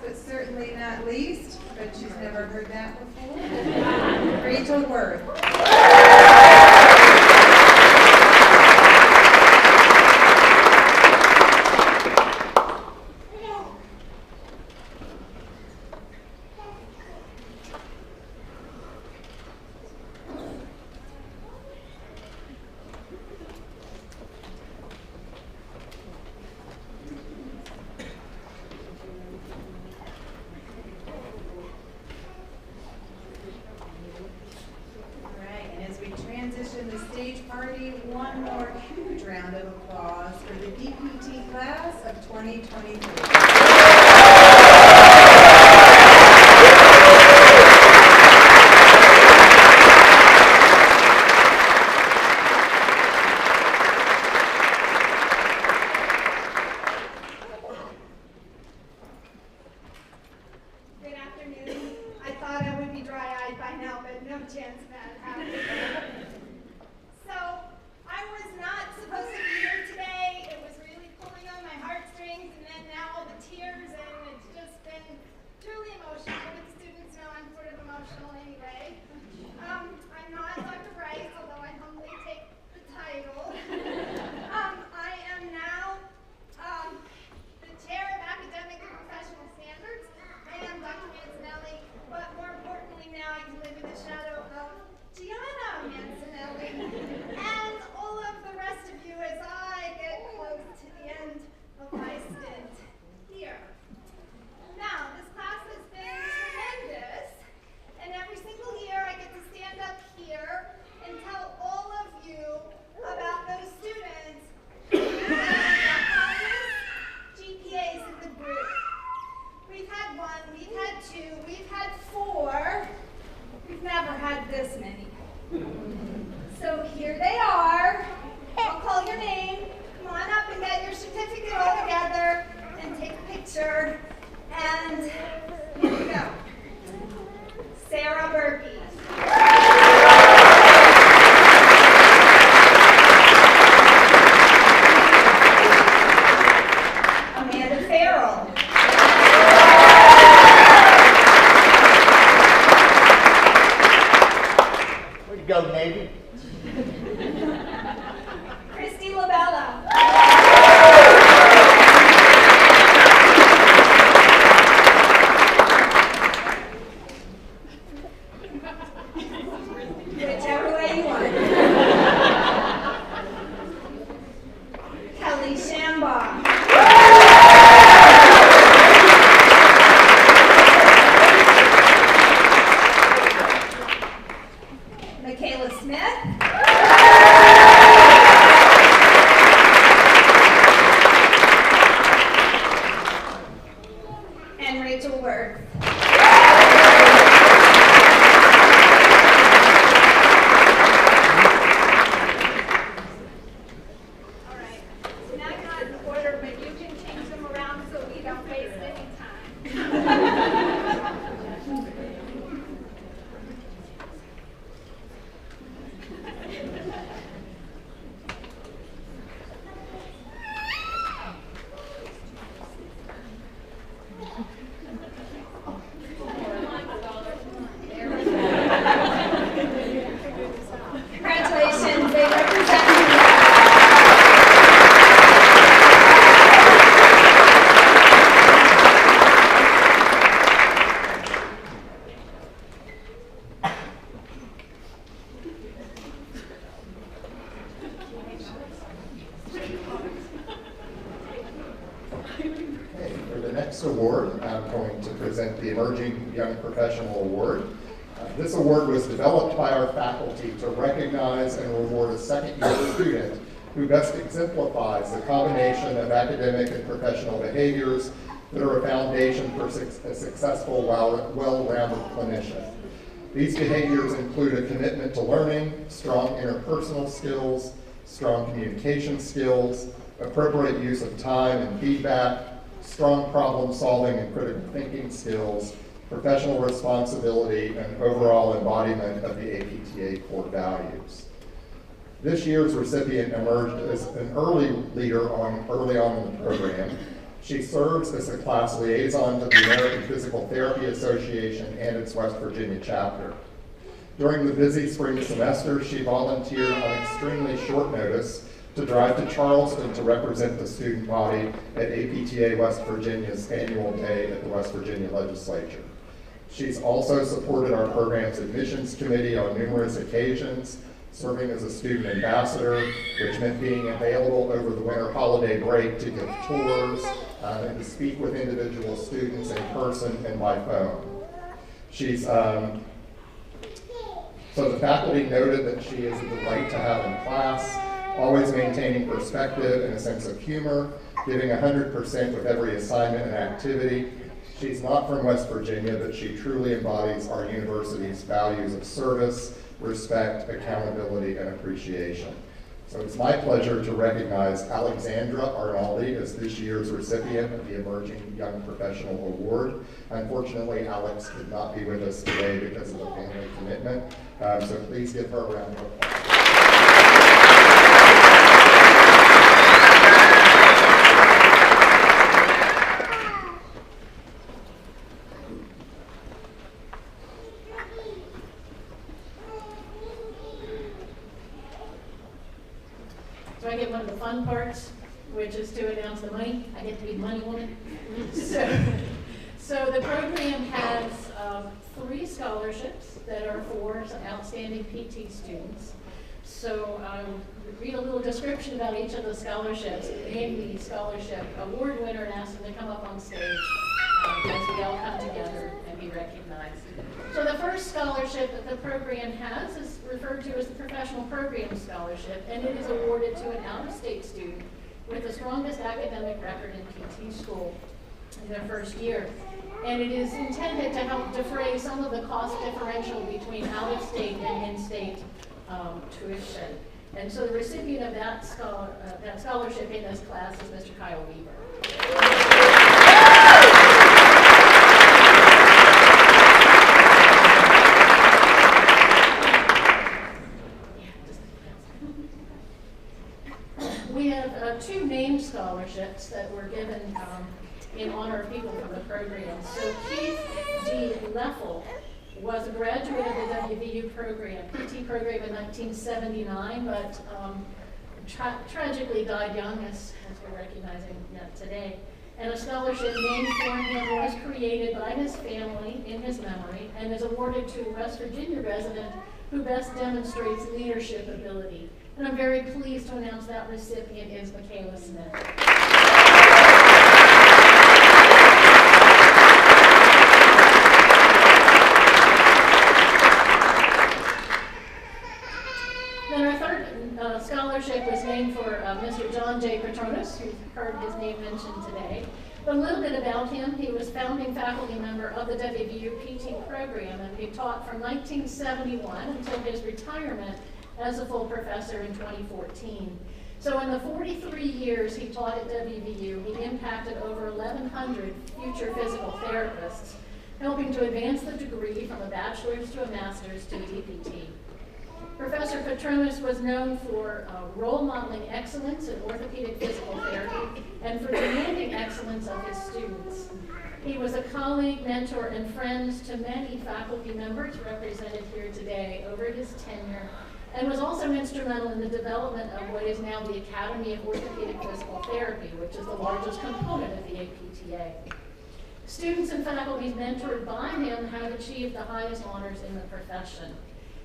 but certainly not least, but she's never heard that before, Rachel Worth. The stage party, one more huge round of applause for the DPT class of 2023. Good afternoon. I thought I would be dry-eyed by now, but no chance of that happening. So, I was not supposed to be here today. It was really pulling on my heartstrings, and then now all the tears, and it's just been truly emotional. But the students know I'm sort of emotional anyway. I'm not Dr. Bryce, although I humbly take the title. I am now the chair of academic and professional standards. I am Dr. Mancinelli, but more importantly now I can live in the shadow of Gianna Mancinelli and all of the rest of you as I get close to the end of my stint here. Now, this class has been tremendous, and every single year I get to stand up here and tell all of you about those students who have the highest GPAs in the group. We've had 1, we've had 2, we've had 4. We've never had this many. So here they are. I'll call your name. Come on up and get your certificate all together and take a picture. And here we go. Sarah Berkey. Amanda Farrell. Go Navy. Christy Labella. Whichever way you want. Kelly Shambaugh. Michaela Smith. And Rachel Worth. All right. Now you're not in order, but you can change them around so we don't waste any time. Congratulations, they represent Okay, for the next award, I'm going to present the Emerging Young Professional Award. This award was developed by our faculty to recognize and reward a second-year student who best exemplifies the combination of academic and professional behaviors that are a foundation for a successful, well-rounded clinician. These behaviors include a commitment to learning, strong interpersonal skills, strong communication skills, appropriate use of time and feedback, strong problem-solving and critical thinking skills, professional responsibility, and overall embodiment of the APTA core values. This year's recipient emerged as an early leader early on in the program. She serves as a class liaison to the American Physical Therapy Association and its West Virginia chapter. During the busy spring semester, she volunteered on extremely short notice to drive to Charleston to represent the student body at APTA West Virginia's annual day at the West Virginia Legislature. She's also supported our program's admissions committee on numerous occasions, serving as a student ambassador, which meant being available over the winter holiday break to give tours and to speak with individual students in person and by phone. So the faculty noted that she is a delight to have in class, always maintaining perspective and a sense of humor, giving 100% with every assignment and activity. She's not from West Virginia, but she truly embodies our university's values of service, respect, accountability, and appreciation. So it's my pleasure to recognize Alexandra Arnaldi as this year's recipient of the Emerging Young Professional Award. Unfortunately, Alex could not be with us today because of a family commitment, so please give her a round of applause. So I get one of the fun parts, which is to announce the money. I get to be the money woman. So the program has 3 scholarships that are for some outstanding PT students. So read a little description about each of the scholarships, name the scholarship award winner, and ask them to come up on stage as we all come together and be recognized. So the first scholarship that the program has is referred to as the Professional Program Scholarship, and it is awarded to an out-of-state student with the strongest academic record in PT school in their first year. And it is intended to help defray some of the cost differential between out-of-state and in-state tuition. And so the recipient of that scholarship in this class is Mr. Kyle Weaver. We have 2 named scholarships that were given in honor of people from the program. So Keith D. Leffel was a graduate of the WVU program, PT program in 1979, but tragically died young, as we're recognizing today. And a scholarship named for him was created by his family in his memory and is awarded to a West Virginia resident who best demonstrates leadership ability. And I'm very pleased to announce that recipient is Michaela Smith. Then our third scholarship was named for Mr. John J. Petronas, who's heard his name mentioned today. But a little bit about him: he was founding faculty member of the WVU PT program, and he taught from 1971 until his retirement as a full professor in 2014. So in the 43 years he taught at WVU, he impacted over 1,100 future physical therapists, helping to advance the degree from a bachelor's to a master's to a DPT. Professor Petronas was known for role modeling excellence in orthopedic physical therapy and for demanding excellence of his students. He was a colleague, mentor, and friend to many faculty members represented here today over his tenure, and was also instrumental in the development of what is now the Academy of Orthopedic Physical Therapy, which is the largest component of the APTA. Students and faculty mentored by him have achieved the highest honors in the profession.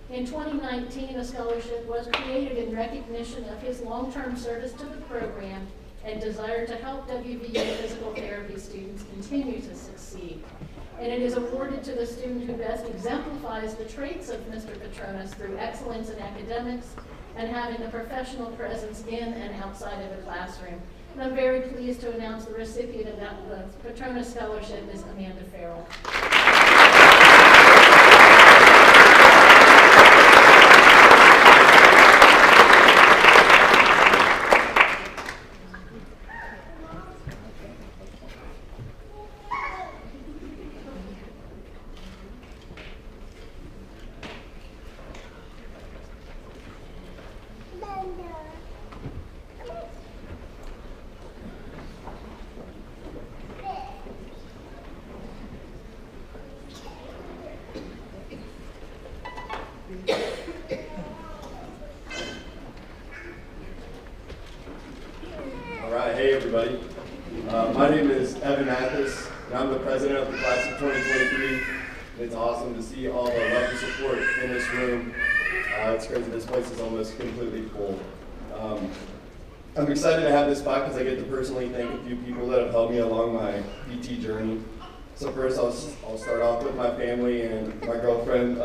In 2019, a scholarship was created in recognition of his long-term service to the program and desire to help WVU physical therapy students continue to succeed. And it is awarded to the student who best exemplifies the traits of Mr. Petronas through excellence in academics and having a professional presence in and outside of the classroom. And I'm very pleased to announce the recipient of the Petronas Scholarship is Amanda Farrell. everybody. My name is Evan Mathis, and I'm the president of the class of 2023. It's awesome to see all the love and support in this room. It's crazy, this place is almost completely full. I'm excited to have this spot because I get to personally thank a few people that have helped me along my PT journey. So first, I'll start off with my family and my girlfriend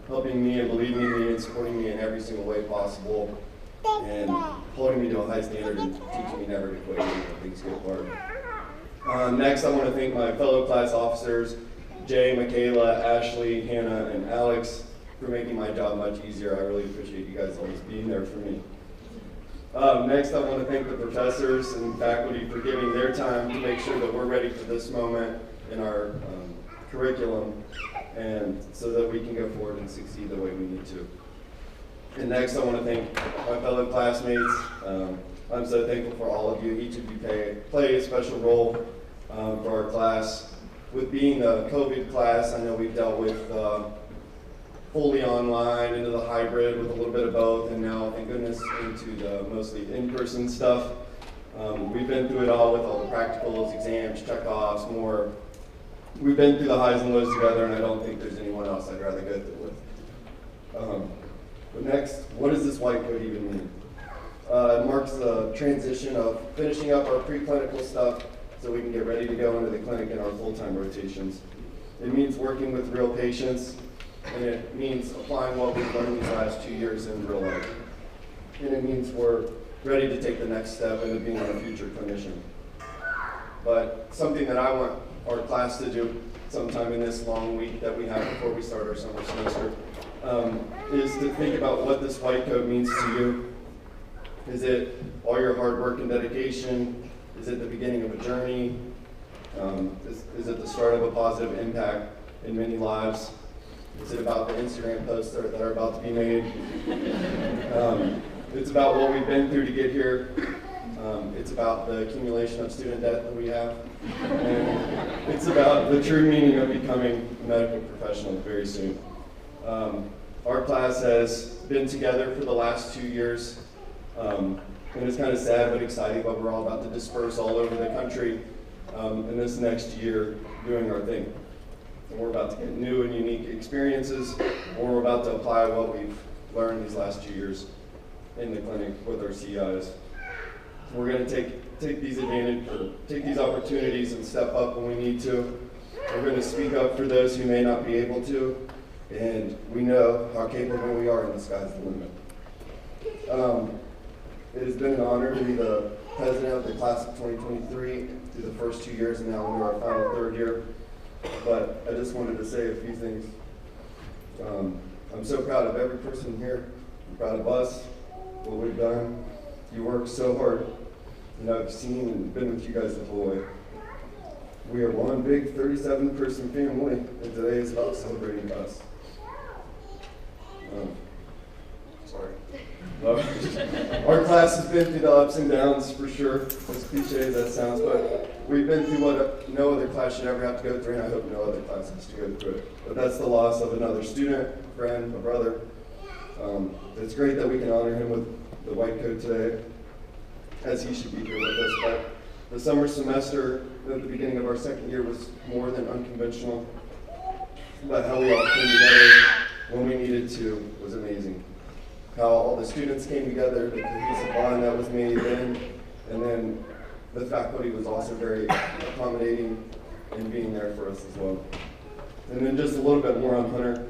helping me and believing in me and supporting me in every single way possible, and holding me to a high standard and teaching me never to quit when things get hard. Next, I want to thank my fellow class officers, Jay, Michaela, Ashley, Hannah, and Alex, for making my job much easier. I really appreciate you guys always being there for me. Next, I want to thank the professors and faculty for giving their time to make sure that we're ready for this moment in our curriculum, and so that we can go forward and succeed the way we need to. And next, I want to thank my fellow classmates. I'm so thankful for all of you. Each of you play a special role for our class. With being a COVID class, I know we've dealt with fully online, into the hybrid with a little bit of both, and now, thank goodness, into the mostly in-person stuff. We've been through it all with all the practicals, exams, checkoffs, more. We've been through the highs and lows together, and I don't think there's anyone else I'd rather go through it with. But next, what does this white coat even mean? It marks the transition of finishing up our preclinical stuff so we can get ready to go into the clinic in our full-time rotations. It means working with real patients, and it means applying what we've learned these last 2 years in real life. And it means we're ready to take the next step into being a future clinician. But something that I want our class to do sometime in this long week that we have before we start our summer semester is to think about what this white coat means to you. Is it all your hard work and dedication? Is it the beginning of a journey? Is it the start of a positive impact in many lives? Is it about the Instagram posts that are about to be made? It's about what we've been through to get here. It's about the accumulation of student debt that we have. And it's about the true meaning of becoming a medical professional very soon. Our class has been together for the last 2 years. And it's kind of sad but exciting, but we're all about to disperse all over the country in this next year doing our thing. And we're about to get new and unique experiences, or we're about to apply what we've learned these last 2 years in the clinic with our CIs. We're going to take these opportunities and step up when we need to. We're going to speak up for those who may not be able to, and we know how capable we are, and the sky's the limit. It has been an honor to be the president of the class of 2023 through the first 2 years, and now into our final third year. But I just wanted to say a few things. I'm so proud of every person here. I'm proud of us, what we've done. You work so hard, and I've seen and been with you guys the whole way. We are one big 37-person family, and today is about celebrating us. Sorry. Our class has been through the ups and downs, for sure, as cliche as that sounds, but we've been through what no other class should ever have to go through, and I hope no other class has to go through it. But that's the loss of another student, a friend, a brother. It's great that we can honor him with the white coat today, as he should be here with us. But the summer semester at the beginning of our second year was more than unconventional. But how we all came together when we needed to was amazing. How all the students came together, the cohesive bond that was made then, and then the faculty was also very accommodating in being there for us as well. And then just a little bit more on Hunter.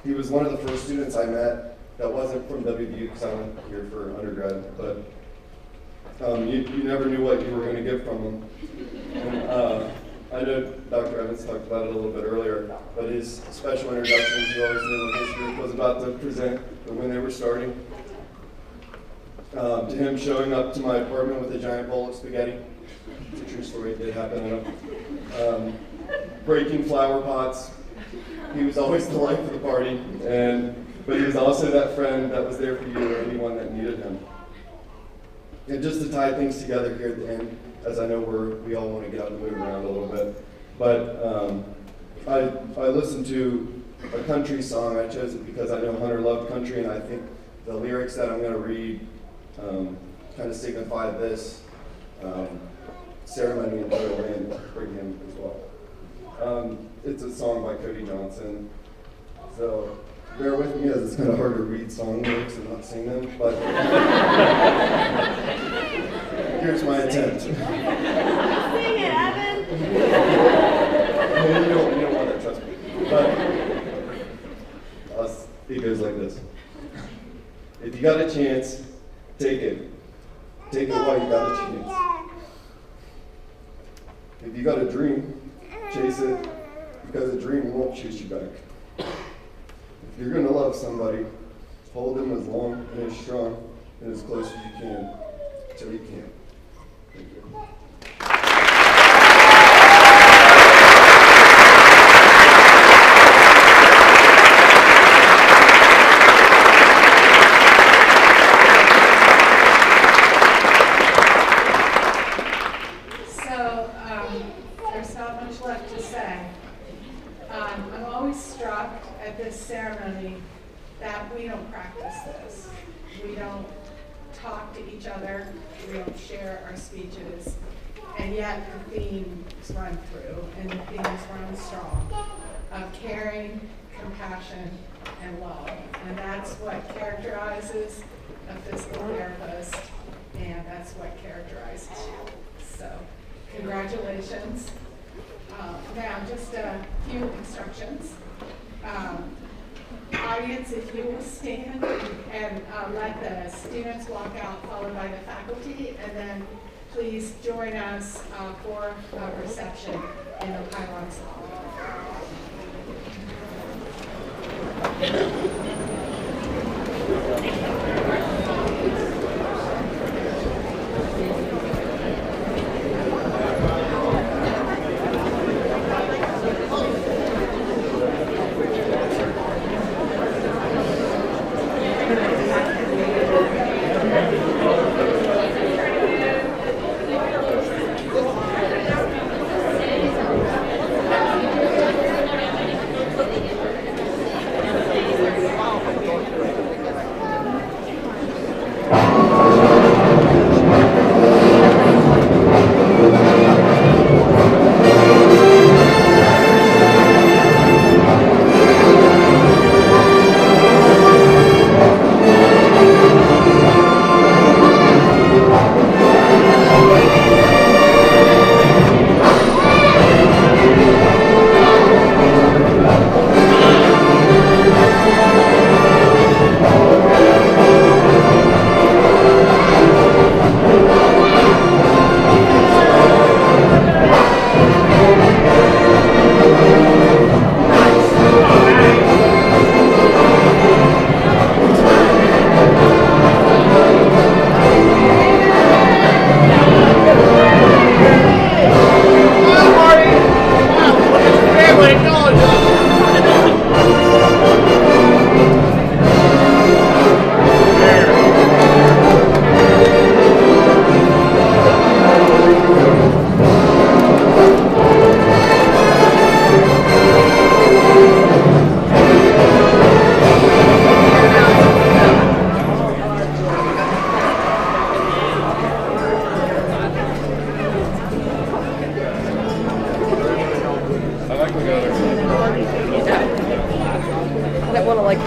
He was one of the first students I met that wasn't from WVU, because I went here for undergrad, but you never knew what you were going to get from him. And, I know Dr. Evans talked about it a little bit earlier, but his special introductions, you always knew what his group was about to present when they were starting. To him showing up to my apartment with a giant bowl of spaghetti. It's a true story, it did happen. Breaking flower pots. He was always the life of the party, but he was also that friend that was there for you or anyone that needed him. And just to tie things together here at the end, as I know we all want to get out and move around a little bit, but I listened to a country song. I chose it because I know Hunter loved country, and I think the lyrics that I'm going to read kind of signify this. ceremony in Oil and bring him as well. It's a song by Cody Johnson, so bear with me as it's kind of hard to read song lyrics and not sing them, but here's my attempt. Sing it, Evan. You don't want that, trust me. But it goes like this. If you got a chance, take it. Take it while you got a chance. If you got a dream, chase it, because a dream won't chase you back. If you're gonna love somebody, hold them as long and as strong and as close as you can, till you can't. Thank you. There's not much left to say. I'm always struck at this ceremony that we don't practice this. We don't talk to each other. We don't share our speeches. And yet the themes run through, and the themes run strong of caring, compassion, and love. And that's what characterizes a physical therapist, and that's what characterizes you. So, congratulations. Now, just a few instructions. Audience, if you will stand and let the students walk out, followed by the faculty, and then please join us for a reception in the Pylons Hall.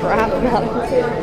Grab him out of his hand.